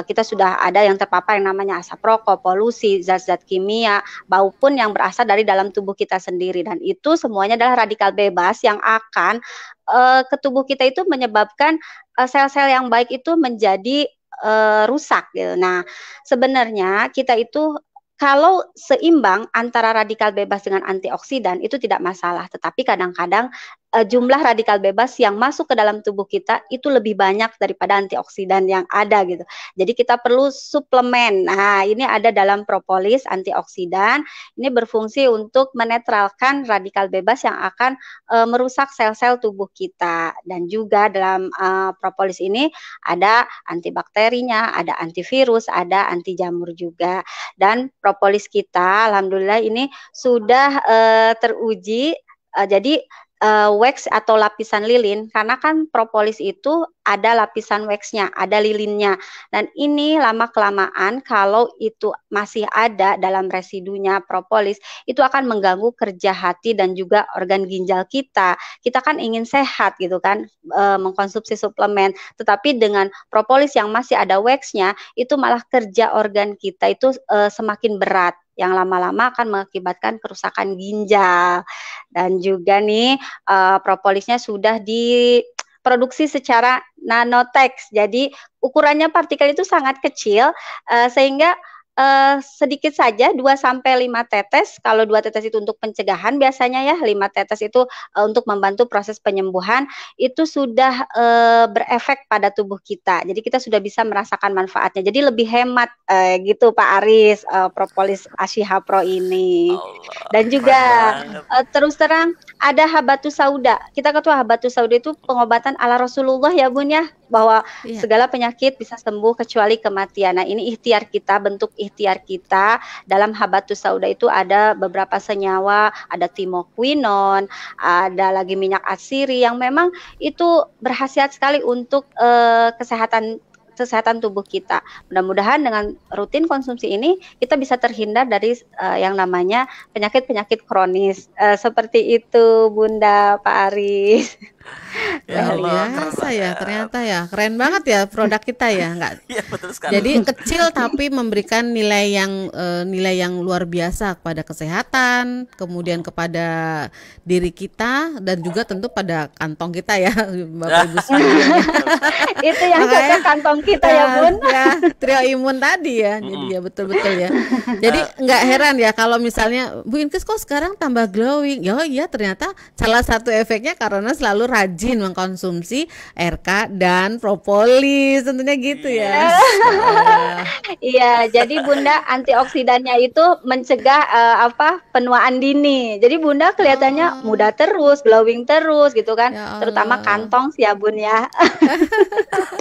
kita sudah ada yang terpapar yang namanya asap rokok, polusi, zat-zat kimia, maupun yang berasal dari dalam tubuh kita sendiri, dan itu semuanya adalah radikal bebas yang akan ke tubuh kita itu menyebabkan sel-sel yang baik itu menjadi rusak gitu. Nah, sebenarnya kita itu kalau seimbang antara radikal bebas dengan antioksidan itu tidak masalah, tetapi kadang-kadang jumlah radikal bebas yang masuk ke dalam tubuh kita itu lebih banyak daripada antioksidan yang ada gitu. Jadi kita perlu suplemen. Nah, ini ada dalam propolis antioksidan. Ini berfungsi untuk menetralkan radikal bebas yang akan merusak sel-sel tubuh kita. Dan juga dalam propolis ini ada antibakterinya, ada antivirus, ada anti jamur juga. Dan propolis kita alhamdulillah ini sudah teruji, jadi wax atau lapisan lilin, karena kan propolis itu ada lapisan waxnya, ada lilinnya, dan ini lama-kelamaan kalau itu masih ada dalam residunya propolis, itu akan mengganggu kerja hati dan juga organ ginjal kita. Kita kan ingin sehat gitu kan, mengkonsumsi suplemen, tetapi dengan propolis yang masih ada waxnya, itu malah kerja organ kita itu semakin berat, yang lama-lama akan mengakibatkan kerusakan ginjal. Dan juga nih propolisnya sudah diproduksi secara nanotex, jadi ukurannya partikel itu sangat kecil, sehingga sedikit saja 2-5 tetes. Kalau 2 tetes itu untuk pencegahan biasanya ya, 5 tetes itu untuk membantu proses penyembuhan, itu sudah berefek pada tubuh kita. Jadi kita sudah bisa merasakan manfaatnya. Jadi lebih hemat gitu Pak Aris, propolis Ashiha Pro ini. Dan juga terus terang ada habatus sauda. Kita ketahui habatus sauda itu pengobatan ala Rasulullah ya Bun ya, bahwa segala penyakit bisa sembuh kecuali kematian. Nah, ini ikhtiar kita, bentuk ikhtiar kita. Dalam habatus sauda itu ada beberapa senyawa, ada timoquinon, ada lagi minyak atsiri yang memang itu berkhasiat sekali untuk kesehatan tubuh kita. Mudah-mudahan dengan rutin konsumsi ini kita bisa terhindar dari yang namanya penyakit-penyakit kronis. Seperti itu Bunda, Pak Aris. Ya Allah, biasa ya, ternyata ya keren banget ya produk kita ya, nggak? Iya, betul sekali. Jadi kecil tapi memberikan nilai yang luar biasa kepada kesehatan, kemudian kepada diri kita dan juga tentu pada kantong kita ya, Bapak Ibu sekalian. Itu yang cocok kantong kita ya Bun. Ya, trio imun tadi ya, jadi ya betul-betul ya. Jadi nggak heran ya kalau misalnya Bu Inkes kok sekarang tambah glowing. Ya iya, ternyata salah satu efeknya karena selalu rajin mengkonsumsi RK dan propolis, tentunya gitu ya. Iya, jadi Bunda antioksidannya itu mencegah penuaan dini. Jadi Bunda kelihatannya muda terus, glowing terus gitu kan. Ya Terutama Allah. kantong sih ya Bun ya.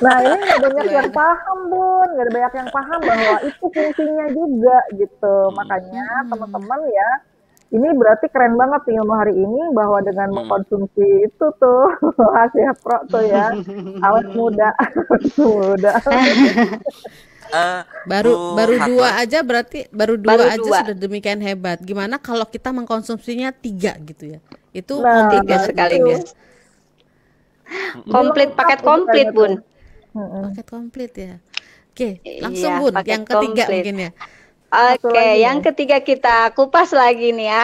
Nah ini nggak banyak yang paham Bun, nggak banyak yang paham bahwa itu fungsinya juga gitu. Makanya teman-teman ya, ini berarti keren banget nih ilmu hari ini bahwa dengan mengkonsumsi itu tuh Ashiha Pro tuh ya, awet muda, muda. Baru Bu dua Hatma, aja berarti baru Baru dua aja dua. sudah demikian hebat. Gimana kalau kita mengkonsumsinya 3 gitu ya? Itu Nah, komplit Tiga itu. sekaligus. Komplit, Lengkap paket gitu komplit kayaknya Bun. tuh. Mm-mm. paket komplit ya. Oke, langsung Iya, Bun, paket yang ketiga komplit. mungkin ya. Satu Oke, lagi yang nih. ketiga kita kupas lagi nih ya,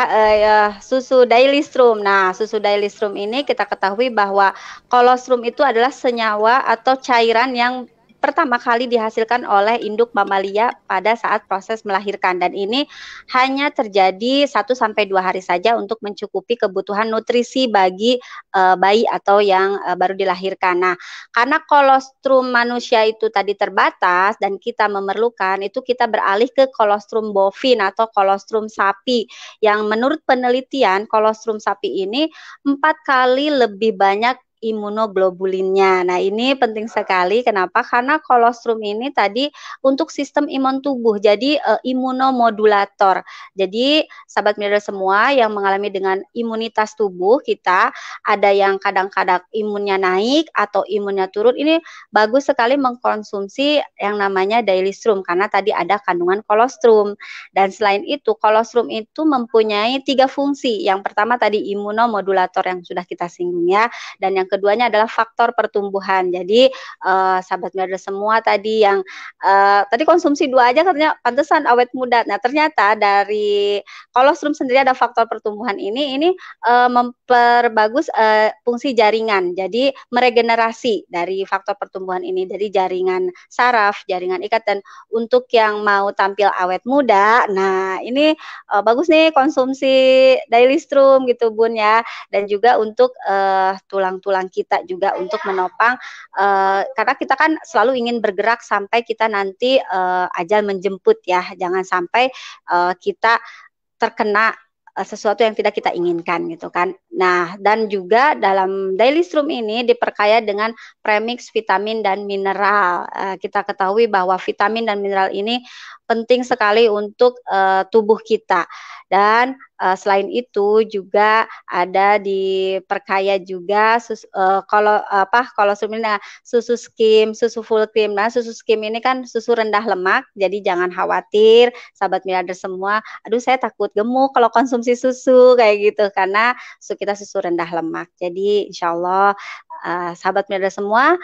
susu Daily Strom. Nah, susu Daily Strom ini kita ketahui bahwa kolostrum itu adalah senyawa atau cairan yang pertama kali dihasilkan oleh induk mamalia pada saat proses melahirkan, dan ini hanya terjadi 1-2 hari saja untuk mencukupi kebutuhan nutrisi bagi bayi atau yang baru dilahirkan. Nah, karena kolostrum manusia itu tadi terbatas dan kita memerlukan itu, kita beralih ke kolostrum bovin atau kolostrum sapi, yang menurut penelitian kolostrum sapi ini 4 kali lebih banyak imunoglobulinnya. Nah, ini penting sekali. Kenapa? Karena kolostrum ini tadi untuk sistem imun tubuh, jadi imunomodulator. Jadi sahabat militer semua yang mengalami dengan imunitas tubuh kita, ada yang kadang-kadang imunnya naik atau imunnya turun, ini bagus sekali mengkonsumsi yang namanya Daily Strom karena tadi ada kandungan kolostrum. Dan selain itu, kolostrum itu mempunyai 3 fungsi. Yang pertama tadi imunomodulator yang sudah kita singgung ya, dan yang Yang keduanya adalah faktor pertumbuhan. Jadi sahabat miliarder semua tadi yang tadi konsumsi 2 aja katanya pantesan awet muda. Nah, ternyata dari kolostrum sendiri ada faktor pertumbuhan ini memperbagus fungsi jaringan. Jadi meregenerasi dari faktor pertumbuhan ini dari jaringan saraf, jaringan ikat, dan untuk yang mau tampil awet muda, nah ini bagus nih konsumsi Daily Strom gitu Bun ya. Dan juga untuk tulang-tulang kita juga untuk menopang karena kita kan selalu ingin bergerak sampai kita nanti ajal menjemput ya. Jangan sampai kita terkena sesuatu yang tidak kita inginkan gitu kan. Nah, dan juga dalam Daily Strom ini diperkaya dengan premix vitamin dan mineral. Kita ketahui bahwa vitamin dan mineral ini penting sekali untuk tubuh kita. Dan selain itu juga ada diperkaya juga kolostrum ini, susu skim, susu full cream. Nah, susu skim ini kan susu rendah lemak, jadi jangan khawatir sahabat miliarder semua. Aduh, saya takut gemuk kalau konsumsi susu kayak gitu karena kita susu rendah lemak. Jadi insya Allah sahabat miliarder semua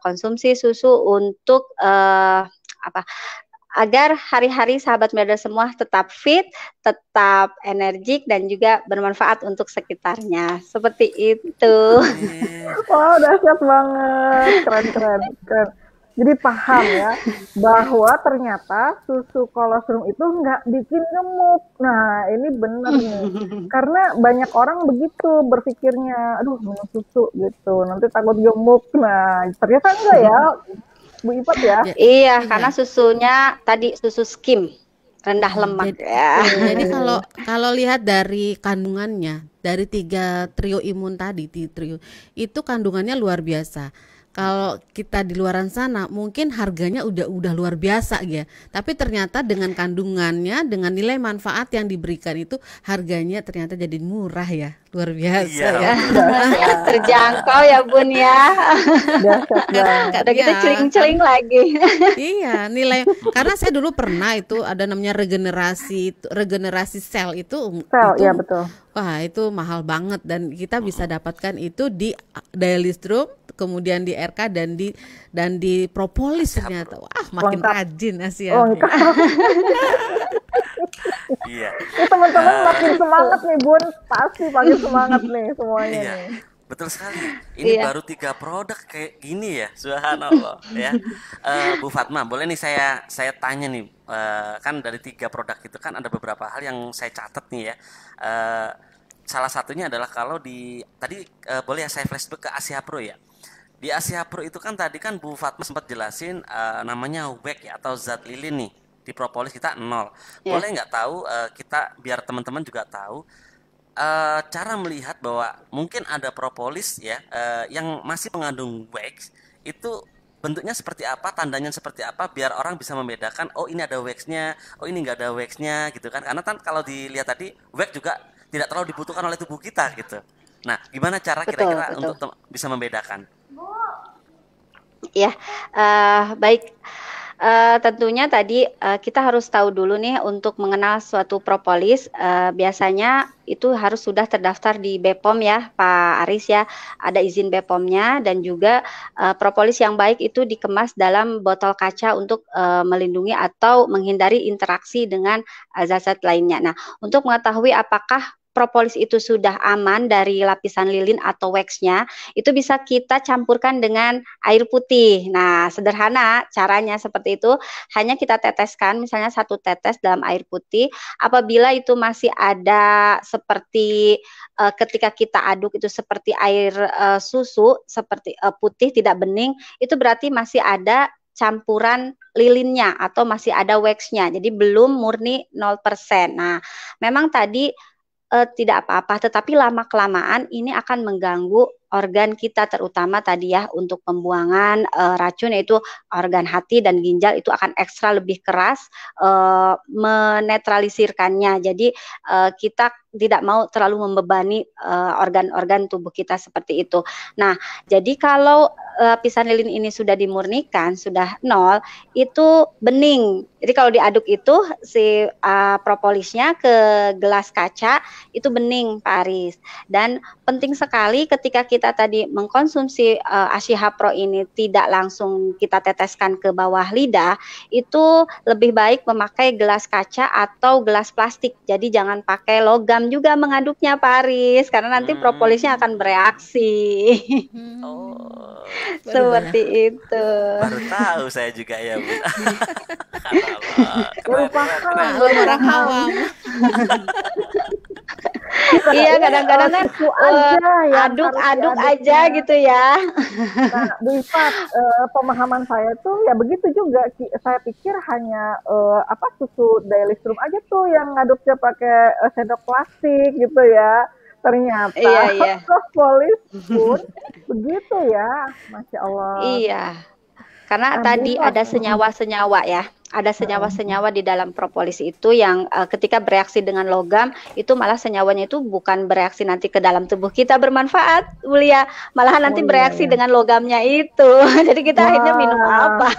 konsumsi susu untuk agar hari-hari sahabat miliarder semua tetap fit, tetap energik, dan juga bermanfaat untuk sekitarnya. Seperti itu. Wow, dahsyat banget. Keren. Jadi paham ya, bahwa ternyata susu kolostrum itu nggak bikin gemuk. Nah, ini bener nih. Karena banyak orang begitu berpikirnya, aduh minum susu gitu, nanti takut gemuk. Nah, ternyata enggak ya. Bu Ipat ya? Iya, karena susunya tadi susu skim rendah lemak ya. Jadi kalau lihat dari kandungannya dari 3 trio imun tadi, trio itu kandungannya luar biasa. Kalau kita di luaran sana mungkin harganya udah luar biasa ya. Tapi ternyata dengan kandungannya, dengan nilai manfaat yang diberikan itu harganya ternyata jadi murah ya. Luar biasa ya. Terjangkau ya Bun ya. Kadang kita celing-celing lagi. Iya, nilai karena saya dulu pernah itu ada namanya regenerasi sel itu. Ya betul. Wah, itu mahal banget dan kita bisa dapatkan itu di Daily Strom, kemudian di RK dan di propolis ternyata. Wah, makin rajin Asia. Iya. Teman-teman makin semangat nih Bun, pasti makin semangat nih semuanya nih. Betul sekali. Ini baru 3 produk kayak gini ya, subhanallah ya. Bu Fatma, boleh nih saya tanya nih, kan dari 3 produk itu kan ada beberapa hal yang saya catat nih ya. Salah satunya adalah kalau boleh ya saya flashback ke Asia Pro ya. Di Asia Pro itu kan tadi kan Bu Fatma sempat jelasin namanya WEC ya, atau zat lilin nih. Di propolis kita 0. Boleh nggak tahu kita biar teman-teman juga tahu cara melihat bahwa mungkin ada propolis ya yang masih mengandung wax itu bentuknya seperti apa, tandanya seperti apa, biar orang bisa membedakan oh ini ada waxnya, oh ini nggak ada waxnya gitu kan. Karena kan kalau dilihat tadi wax juga tidak terlalu dibutuhkan oleh tubuh kita gitu. Nah, gimana cara kira-kira untuk bisa membedakan? Ya, baik. Tentunya tadi kita harus tahu dulu nih untuk mengenal suatu propolis biasanya itu harus sudah terdaftar di BPOM ya Pak Aris ya, ada izin BPOM-nya, dan juga propolis yang baik itu dikemas dalam botol kaca untuk melindungi atau menghindari interaksi dengan zat-zat lainnya. Nah, untuk mengetahui apakah propolis itu sudah aman dari lapisan lilin atau waxnya, itu bisa kita campurkan dengan air putih. Nah, sederhana caranya seperti itu, hanya kita teteskan misalnya 1 tetes dalam air putih. Apabila itu masih ada seperti ketika kita aduk itu seperti air susu, seperti putih tidak bening, itu berarti masih ada campuran lilinnya atau masih ada waxnya. Jadi belum murni 0%. Nah, memang tadi tidak apa-apa, tetapi lama-kelamaan ini akan mengganggu organ kita, terutama tadi ya untuk pembuangan racun, yaitu organ hati dan ginjal itu akan ekstra lebih keras menetralisirkannya. Jadi kita tidak mau terlalu membebani organ-organ tubuh kita seperti itu. Nah, jadi kalau lapisan lilin ini sudah dimurnikan, sudah nol, itu bening. Jadi kalau diaduk itu si propolisnya ke gelas kaca itu bening, Pak Aris. Dan penting sekali ketika kita tadi mengkonsumsi ASIHA Pro ini tidak langsung kita teteskan ke bawah lidah, itu lebih baik memakai gelas kaca atau gelas plastik. Jadi jangan pakai logam juga mengaduknya, Pak Aris, karena nanti propolisnya akan bereaksi. Oh, Seperti itu. baru tahu saya juga ya, Bu. Baru paham. Maklum orang awam. Iya, kadang-kadang kan Itu aja yang aduk-aduk harus aja diaduknya. gitu ya. Nah, Bu Ifat, pemahaman saya tuh ya begitu juga. Saya pikir hanya susu daily strum aja tuh yang ngaduknya pakai sendok plastik gitu ya. Ternyata Iya. propolis pun begitu ya, Masya Allah. Iya. Karena Aduh, tadi ada senyawa-senyawa ya. Ada senyawa-senyawa di dalam propolis itu yang ketika bereaksi dengan logam itu malah senyawanya itu bukan bereaksi nanti ke dalam tubuh kita bermanfaat, Mulia, malahan nanti iya, bereaksi iya. dengan logamnya itu. Jadi kita akhirnya minum apa?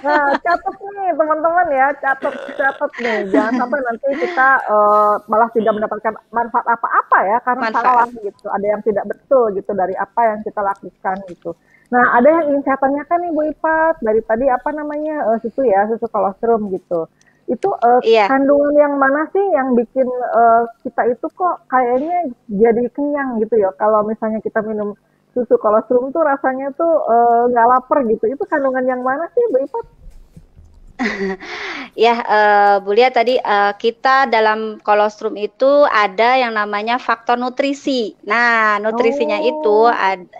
Nah, catat nih teman-teman ya, catat nih. Jangan sampai nanti kita malah tidak mendapatkan manfaat apa-apa ya karena Manfaat. salah gitu. Ada yang tidak betul gitu dari apa yang kita lakukan gitu. Nah, ada yang ingin saya tanyakan nih Bu Ipat, dari tadi apa namanya susu kolostrum gitu. Itu Iya. kandungan yang mana sih yang bikin kita itu kok kayaknya jadi kenyang gitu ya? Kalau misalnya kita minum susu kolostrum tuh rasanya tuh nggak lapar gitu. Itu kandungan yang mana sih Bu Ipat? Ya, Bu Lia tadi kita dalam kolostrum itu ada yang namanya faktor nutrisi. Nah, nutrisinya itu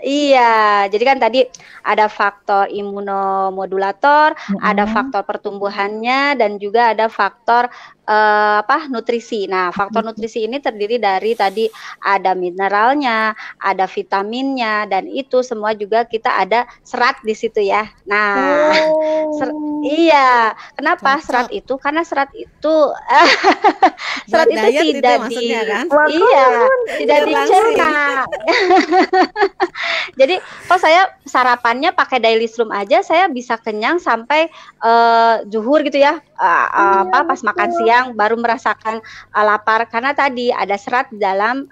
iya. Jadi kan tadi ada faktor imunomodulator, ada faktor pertumbuhannya dan juga ada faktor nutrisi. Nah, faktor nutrisi ini terdiri dari tadi ada mineralnya, ada vitaminnya dan itu semua juga kita ada serat di situ ya. Nah, iya. Kenapa serat itu? Karena serat itu serat Buat itu diet itu tidak maksudnya kan? iya, tidak Biar dicerna. Jadi kalau saya sarapannya pakai daily strum aja saya bisa kenyang sampai zuhur gitu ya. Pas makan siang baru merasakan lapar karena tadi ada serat di dalam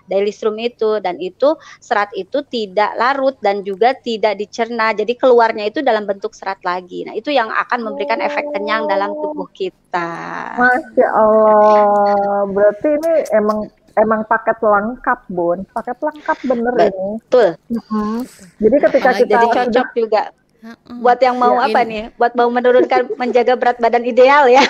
daily strum itu dan itu serat itu tidak larut dan juga tidak dicerna. Jadi keluarnya itu dalam bentuk serat lagi. Nah, itu yang akan memberikan efek kenyang dalam tubuh kita. Masya Allah, berarti ini emang paket lengkap, Bun. Paket lengkap bener ini. Betul. Jadi ketika Apalagi kita Jadi cocok juga buat yang mau Ya, apa nih? Buat mau menurunkan menjaga berat badan ideal ya.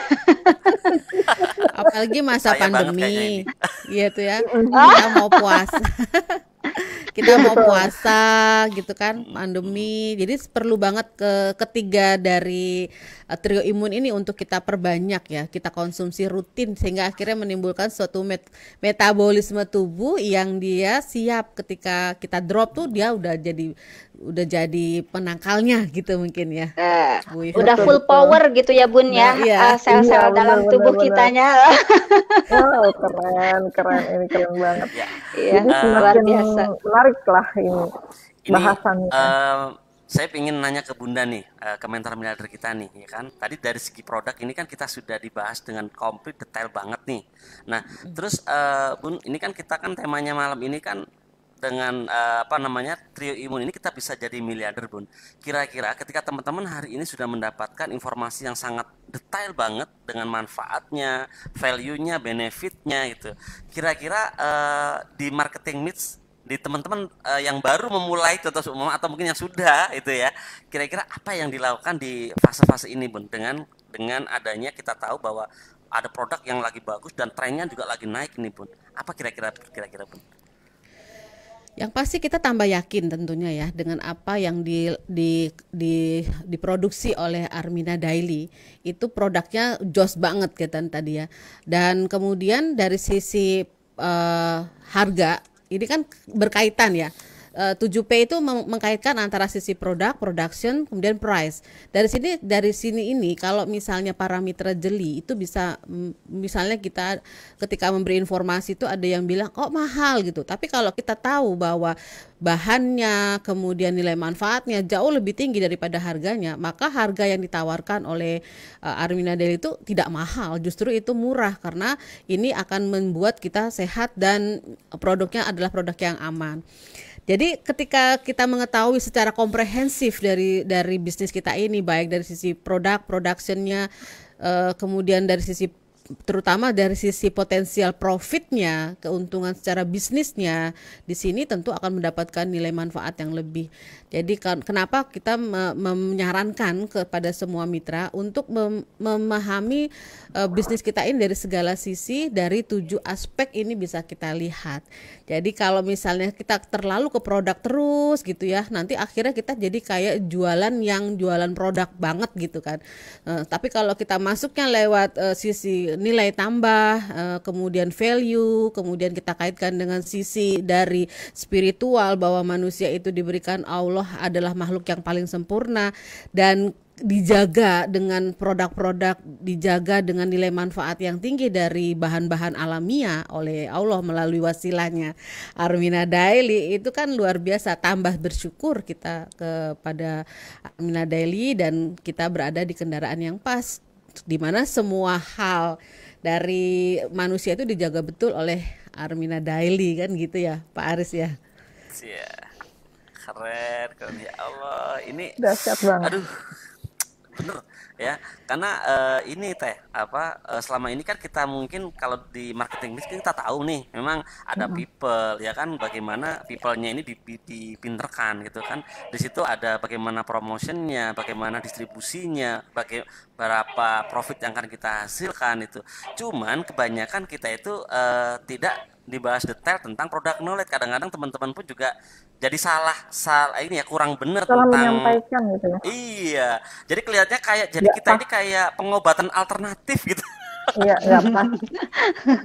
apalagi masa Saya banget pandemi gitu ya, kita mau puasa kita mau puasa gitu kan, pandemi, jadi perlu banget ketiga dari trio imun ini untuk kita perbanyak ya, kita konsumsi rutin sehingga akhirnya menimbulkan suatu metabolisme tubuh yang dia siap ketika kita drop tuh dia udah jadi penangkalnya gitu mungkin ya. Bu Iva. Udah full power gitu ya Bun ya, Nah, iya. sel-sel Iya, dalam benar, tubuh benar. kitanya. Wow, keren, ini keren banget. Iya, Jadi luar semakin biasa. menarik lah ini Ini bahasannya. saya ingin nanya ke Bunda nih, ke mentor miliarder kita nih, ya kan? Tadi dari segi produk ini kan kita sudah dibahas dengan komplit, detail banget nih. Nah, terus Bun, ini kan kita kan temanya malam ini kan dengan trio imun ini kita bisa jadi miliarder, Bun. Kira-kira ketika teman-teman hari ini sudah mendapatkan informasi yang sangat detail banget dengan manfaatnya, value-nya, benefit-nya gitu. Kira-kira di marketing mix di teman-teman yang baru memulai atau mungkin yang sudah itu ya, kira-kira apa yang dilakukan di fase-fase ini, Bun, dengan adanya kita tahu bahwa ada produk yang lagi bagus dan trennya juga lagi naik nih, Bun. Apa kira-kira Bun? Yang pasti kita tambah yakin tentunya ya dengan apa yang diproduksi oleh Armina Daily, itu produknya jos banget kan tadi ya. Dan kemudian dari sisi harga ini kan berkaitan ya. 7P itu mengkaitkan antara sisi produk, production, kemudian price. Dari sini ini kalau misalnya para mitra jeli itu bisa misalnya kita ketika memberi informasi itu ada yang bilang kok mahal gitu. Tapi kalau kita tahu bahwa bahannya kemudian nilai manfaatnya jauh lebih tinggi daripada harganya, maka harga yang ditawarkan oleh Armina Daily itu tidak mahal, justru itu murah karena ini akan membuat kita sehat dan produknya adalah produk yang aman. Jadi ketika kita mengetahui secara komprehensif dari bisnis kita ini, baik dari sisi produk, productionnya, kemudian dari sisi terutama dari sisi potensial profitnya, keuntungan secara bisnisnya, di sini tentu akan mendapatkan nilai manfaat yang lebih. Jadi kenapa kita menyarankan kepada semua mitra untuk memahami bisnis kita ini dari segala sisi, dari 7 aspek ini bisa kita lihat. Jadi kalau misalnya kita terlalu ke produk terus gitu ya, nanti akhirnya kita jadi kayak jualan produk banget gitu kan. Tapi kalau kita masuknya lewat sisi nilai tambah, kemudian value, kemudian kita kaitkan dengan sisi dari spiritual bahwa manusia itu diberikan Allah adalah makhluk yang paling sempurna dan dijaga dengan produk-produk, dijaga dengan nilai manfaat yang tinggi dari bahan-bahan alamiah oleh Allah melalui wasilahnya Armina Daily, itu kan luar biasa. Tambah bersyukur kita kepada Armina Daily dan kita berada di kendaraan yang pas, di mana semua hal dari manusia itu dijaga betul oleh Armina Daily kan gitu ya Pak Aris ya. Iya. Keren ya Allah, ini Dahsyat banget. aduh bener ya, karena ini selama ini kan kita mungkin kalau di marketing bisnis kita tahu nih memang ada people ya kan, bagaimana people-nya ini dipinterkan gitu kan. Di situ ada bagaimana promotionnya, bagaimana distribusinya, berapa profit yang akan kita hasilkan itu. Cuman kebanyakan kita itu tidak dibahas detail tentang product knowledge. Kadang-kadang teman-teman pun juga jadi salah ini ya, kurang benar Salah tentang menyampaikan gitu ya. Iya, jadi kelihatannya kayak jadi Nggak kita pas. ini kayak pengobatan alternatif gitu. Iya, nggak pas.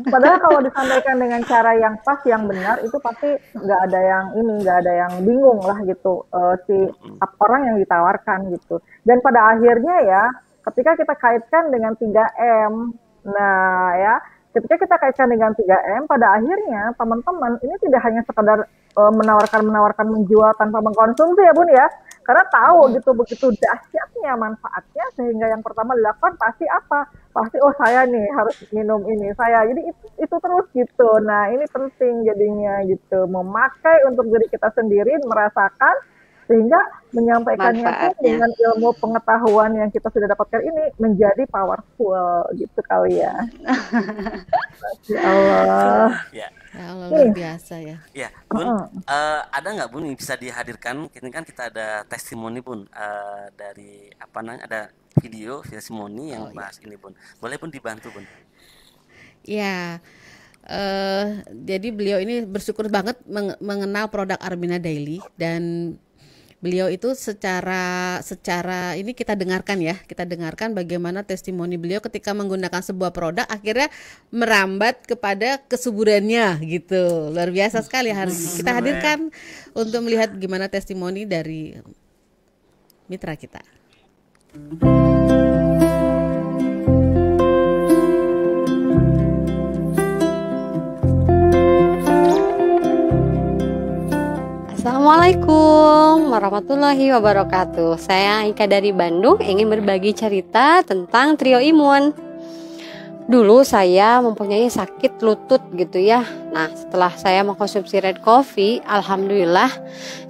Padahal kalau disampaikan dengan cara yang pas, yang benar, itu pasti nggak ada yang bingung lah gitu, orang yang ditawarkan gitu. Dan pada akhirnya ya, ketika kita kaitkan dengan 3M, nah ya, ketika kita kaitkan dengan 3M, pada akhirnya teman-teman ini tidak hanya sekedar menawarkan menjual tanpa mengkonsumsi ya Bun ya, karena tahu gitu begitu dahsyatnya manfaatnya, sehingga yang pertama dilakukan pasti apa? Pasti saya nih harus minum ini, jadi itu terus gitu. Nah ini penting jadinya gitu, memakai untuk diri kita sendiri, merasakan, sehingga menyampaikannya pun dengan ilmu pengetahuan yang kita sudah dapatkan ini menjadi powerful gitu kali ya. Ya Allah. Ya. Ya Allah, luar biasa ya. Ya, Bun, ada nggak Bun yang bisa dihadirkan? Ini kan kita ada testimoni Bun, dari ada video testimoni yang bahas ini Bun. Boleh Bun dibantu Bun? Ya, jadi beliau ini bersyukur banget mengenal produk Armina Daily, dan beliau itu secara ini kita dengarkan bagaimana testimoni beliau ketika menggunakan sebuah produk akhirnya merambat kepada kesuburannya gitu. Luar biasa sekali, harus kita hadirkan untuk melihat gimana testimoni dari mitra kita. Assalamualaikum warahmatullahi wabarakatuh. Saya Ika dari Bandung, ingin berbagi cerita tentang Trio Imun. Dulu saya mempunyai sakit lutut gitu ya. Nah, setelah saya mengkonsumsi Red Coffee, alhamdulillah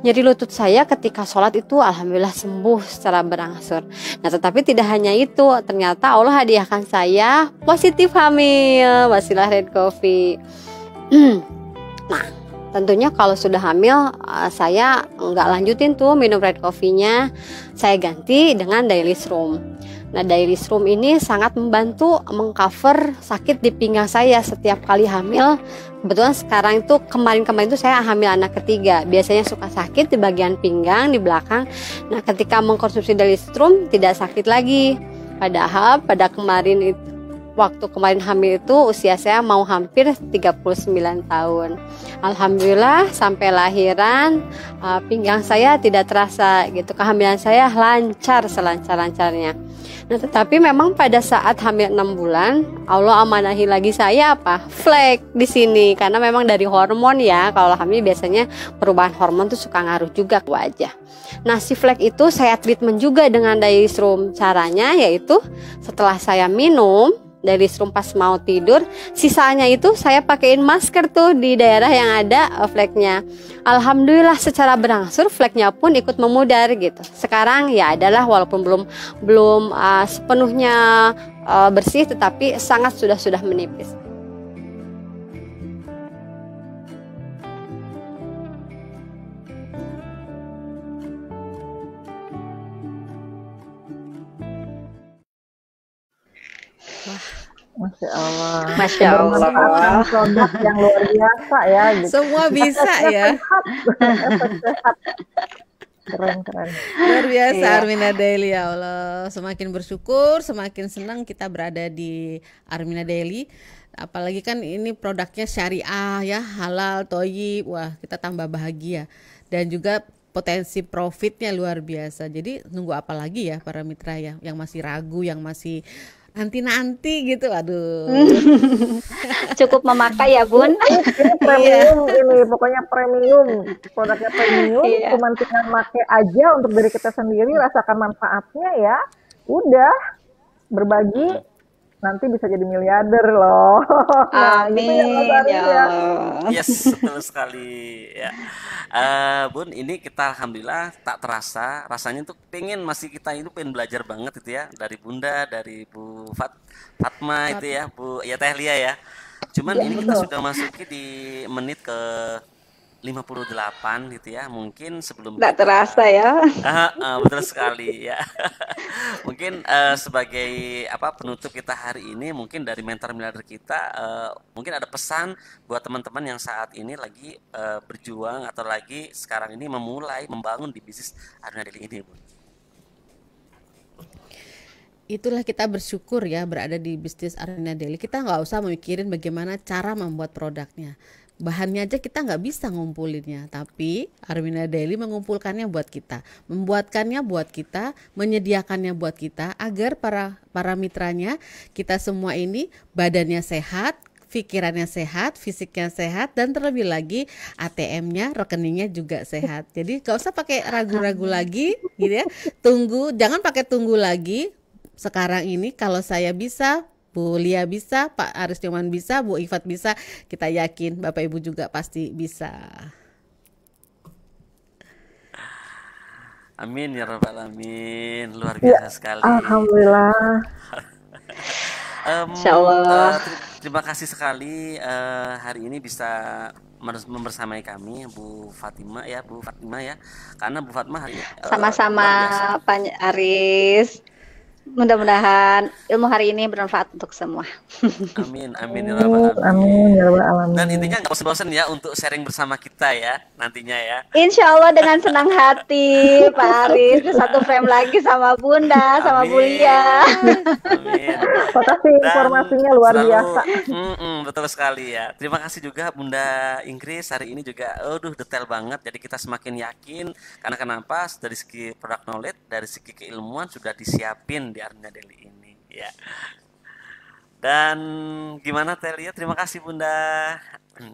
nyeri lutut saya ketika sholat itu alhamdulillah sembuh secara berangsur. Nah, tetapi tidak hanya itu, ternyata Allah hadiahkan saya positif hamil wasilah Red Coffee. Nah, tentunya kalau sudah hamil, saya nggak lanjutin tuh minum Red Coffee-nya, saya ganti dengan Daily Shroom. Nah, Daily Shroom ini sangat membantu mengcover sakit di pinggang saya setiap kali hamil. Kebetulan sekarang itu kemarin itu saya hamil anak ketiga, biasanya suka sakit di bagian pinggang, di belakang. Nah, ketika mengkonsumsi Daily Shroom tidak sakit lagi. Padahal pada kemarin itu waktu kemarin hamil itu usia saya mau hampir 39 tahun. Alhamdulillah sampai lahiran pinggang saya tidak terasa gitu. Kehamilan saya lancar selancar-lancarnya. Nah, tetapi memang pada saat hamil 6 bulan, Allah amanahi lagi saya apa? Flek di sini karena memang dari hormon ya. Kalau hamil biasanya perubahan hormon tuh suka ngaruh juga ke wajah. Nah, si flek itu saya treatment juga dengan Daily-Srum. Caranya yaitu setelah saya minum Daily-Srum pas mau tidur, sisanya itu saya pakein masker tuh di daerah yang ada fleknya. Alhamdulillah secara berangsur fleknya pun ikut memudar gitu. Sekarang ya adalah walaupun belum sepenuhnya bersih, tetapi sangat sudah menipis. Masya Allah. Masya Allah. Bermanfaatkan produk yang luar biasa ya. Gitu. Semua bisa ya. Efek sehat. Keren. Luar biasa Iya. Armina Daily, ya Allah. Semakin bersyukur, semakin senang kita berada di Armina Daily. Apalagi kan ini produknya syariah ya, halal, thoyyib. Wah, kita tambah bahagia. Dan juga potensi profitnya luar biasa. Jadi nunggu apa lagi ya para mitra ya, yang masih ragu, yang masih nanti gitu. Aduh. Cukup memakai ya Bun. Ini premium ini, pokoknya premium. Produknya premium, Iya. cuman tinggal pakai aja untuk diri kita sendiri, rasakan manfaatnya ya. Udah, berbagi, nanti bisa jadi miliarder loh. Nah, gitu ya Mas Amin Aris ya ya. Allah. Yes, betul sekali ya. Bun, ini kita alhamdulillah tak terasa rasanya tuh masih kita itu pengen belajar banget itu ya dari Bunda, dari Bu Fatma itu ya, Bu ya Teh Lia ya. Cuman Iya, ini kita betul. sudah masuki di menit ke 58 gitu ya. Mungkin sebelum Nggak kita terasa ya. betul sekali ya. Mungkin sebagai penutup kita hari ini, mungkin dari mentor miliarder kita, mungkin ada pesan buat teman-teman yang saat ini lagi berjuang atau lagi sekarang ini memulai membangun di bisnis Armina Daily ini, Bu. Itulah kita bersyukur ya berada di bisnis Armina Daily. Kita nggak usah memikirin bagaimana cara membuat produknya. Bahannya aja kita nggak bisa ngumpulinnya, tapi Armina Daily mengumpulkannya buat kita, membuatkannya buat kita, menyediakannya buat kita, agar para mitranya, kita semua ini badannya sehat, pikirannya sehat, fisiknya sehat, dan terlebih lagi ATM-nya, rekeningnya juga sehat. Jadi gak usah pakai ragu-ragu lagi gitu ya. Jangan pakai tunggu lagi. Sekarang ini kalau saya bisa, Bu Lia bisa, Pak Aris Nyoman bisa, Bu Ifat bisa, kita yakin Bapak Ibu juga pasti bisa. Amin ya rabbal alamin, luar Ya, biasa sekali. alhamdulillah. Insya Allah. Terima kasih sekali hari ini bisa membersamai kami Bu Fatima ya, karena Bu Fatima hari ini Sama-sama luar biasa. Pak Aris. Mudah-mudahan ilmu hari ini bermanfaat untuk semua. Amin ya rabbal alamin. Amin ya rabbal alamin. Dan intinya nggak bosan-bosan ya untuk sharing bersama kita ya nantinya ya. Insya Allah dengan senang hati Pak Aris. Satu frame lagi sama Bunda, sama Bu Amin. Lia. Amin. Makasih Dan informasinya luar selalu, biasa. betul sekali ya. Terima kasih juga Bunda Inggris hari ini juga, detail banget. Jadi kita semakin yakin karena kenapa? Dari segi product knowledge, dari segi keilmuan sudah disiapin di Armina Daily ini ya. Dan gimana Telia? Terima kasih Bunda.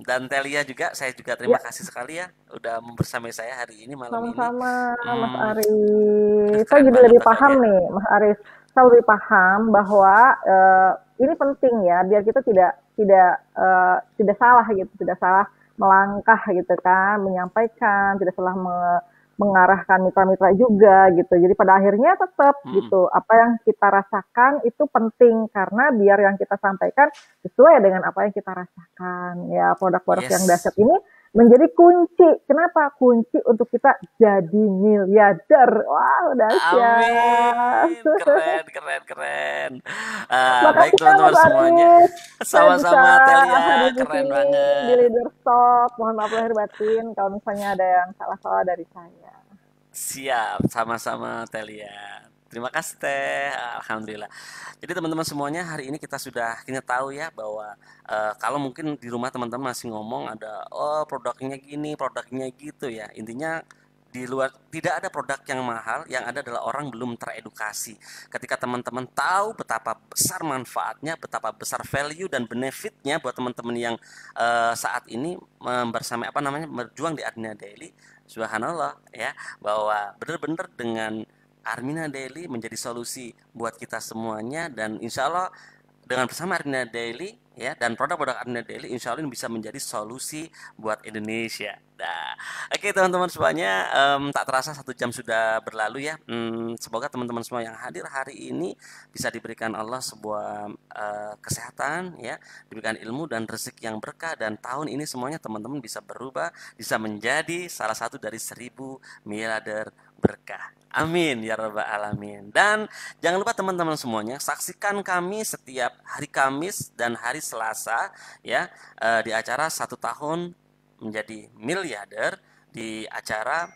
Dan Telia juga, saya juga terima kasih sekali ya udah membersamai saya hari ini malam ini. Sama-sama Mas Hmm, Aris. Saya keren jadi banget lebih Mbak paham Telia. nih Mas Aris. Saya lebih paham bahwa ini penting ya biar kita tidak salah gitu, tidak salah melangkah gitu kan, menyampaikan, tidak salah mengarahkan mitra-mitra juga gitu. Jadi pada akhirnya tetap gitu, apa yang kita rasakan itu penting karena biar yang kita sampaikan sesuai dengan apa yang kita rasakan. Ya, produk-produk yang Yes. dahsyat ini menjadi kunci. Kenapa? Kunci untuk kita jadi miliarder. Wow, dahsyat. Amin, keren. Baik Makasih ya teman-teman Mas semuanya. Aris. Saya bisa Sama-sama Telia, hadir di keren sini di banget. Leader Stock. Mohon maaf lahir batin kalau misalnya ada yang salah-salah dari saya. Siap, sama-sama Telia. Terima kasih Teh. Alhamdulillah. Jadi teman-teman semuanya, hari ini kita sudah tahu ya bahwa kalau mungkin di rumah teman-teman masih ngomong ada produknya gini, produknya gitu ya. Intinya di luar tidak ada produk yang mahal, yang ada adalah orang belum teredukasi. Ketika teman-teman tahu betapa besar manfaatnya, betapa besar value dan benefitnya buat teman-teman yang saat ini bersama berjuang di Armina Daily, subhanallah ya, bahwa benar-benar dengan Armina Daily menjadi solusi buat kita semuanya, dan insya Allah dengan bersama Armina Daily ya dan produk-produk Armina Daily, insya Allah ini bisa menjadi solusi buat Indonesia. Nah, oke teman-teman semuanya, tak terasa 1 jam sudah berlalu ya. Semoga teman-teman semua yang hadir hari ini bisa diberikan Allah sebuah kesehatan ya, diberikan ilmu dan rezeki yang berkah, dan tahun ini semuanya teman-teman bisa berubah, bisa menjadi salah satu dari 1000 miliarder berkah. Amin ya rabbal alamin. Dan jangan lupa teman-teman semuanya, saksikan kami setiap hari Kamis dan hari Selasa ya, di acara 1 tahun menjadi miliarder, di acara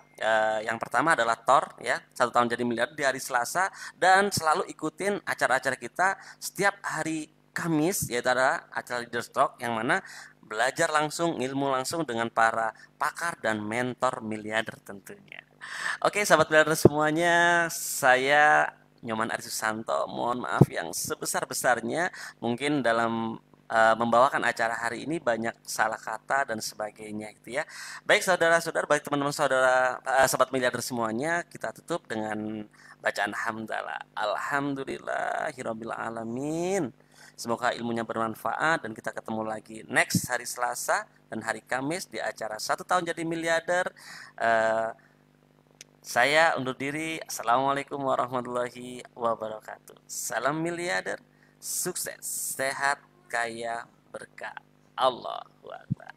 yang pertama adalah TOR ya, 1 tahun jadi miliarder di hari Selasa, dan selalu ikutin acara-acara kita setiap hari Kamis, yaitu ada acara Leaders Talk yang mana belajar langsung, ilmu langsung dengan para pakar dan mentor miliarder tentunya. Oke sahabat miliarder semuanya, saya Nyoman Aris Susanto mohon maaf yang sebesar-besarnya mungkin dalam membawakan acara hari ini banyak salah kata dan sebagainya gitu ya. Baik saudara-saudara, baik teman-teman saudara, sahabat miliarder semuanya, kita tutup dengan bacaan hamdalah. Alhamdulillahirabbil alamin. Semoga ilmunya bermanfaat dan kita ketemu lagi next hari Selasa dan hari Kamis di acara 1 tahun jadi miliarder. Saya undur diri. Assalamualaikum warahmatullahi wabarakatuh. Salam miliarder, sukses, sehat, kaya, berkah. Allahu Akbar.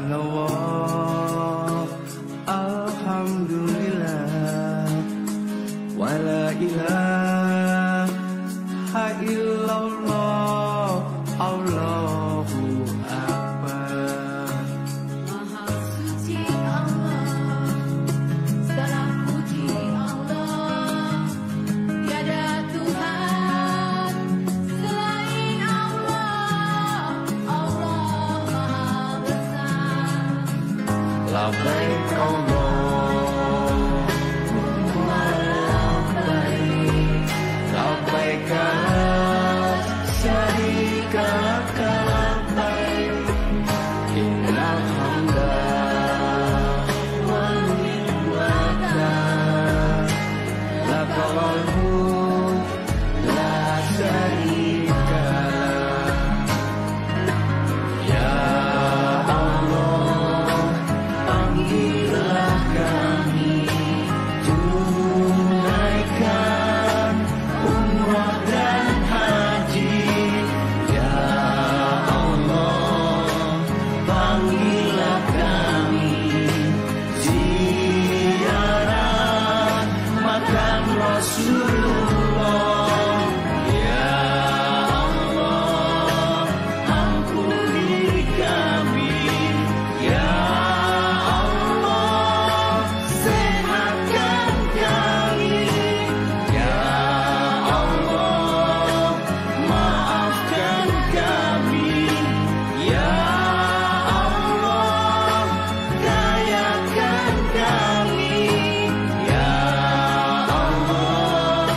Subhanallah, alhamdulillah, wala ilaha illallah, Allahu Akbar. Maha suci Allah, segala puji Allah, tiada Tuhan selain Allah, Allah Maha Besar. Labbaik Allahumma labbaik, labbaik la syarika laka labbaik, innal hamda wan ni'mata laka wal mulk la syarika lak. Ya Allah, panggillah kami, tunaikan umrah dan haji. Ya Allah, panggillah kami, ziarah makam Rasulullah. Ya Allah, ampuni kami. Ya Allah, sehatkan kami. Ya Allah, maafkan kami. Ya Allah, kayakan kami. Ya Allah,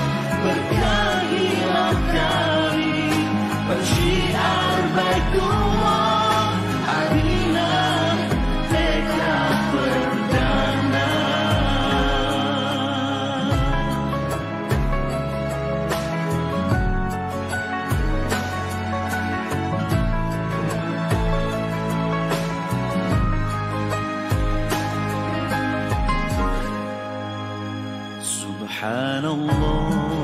سبحان الله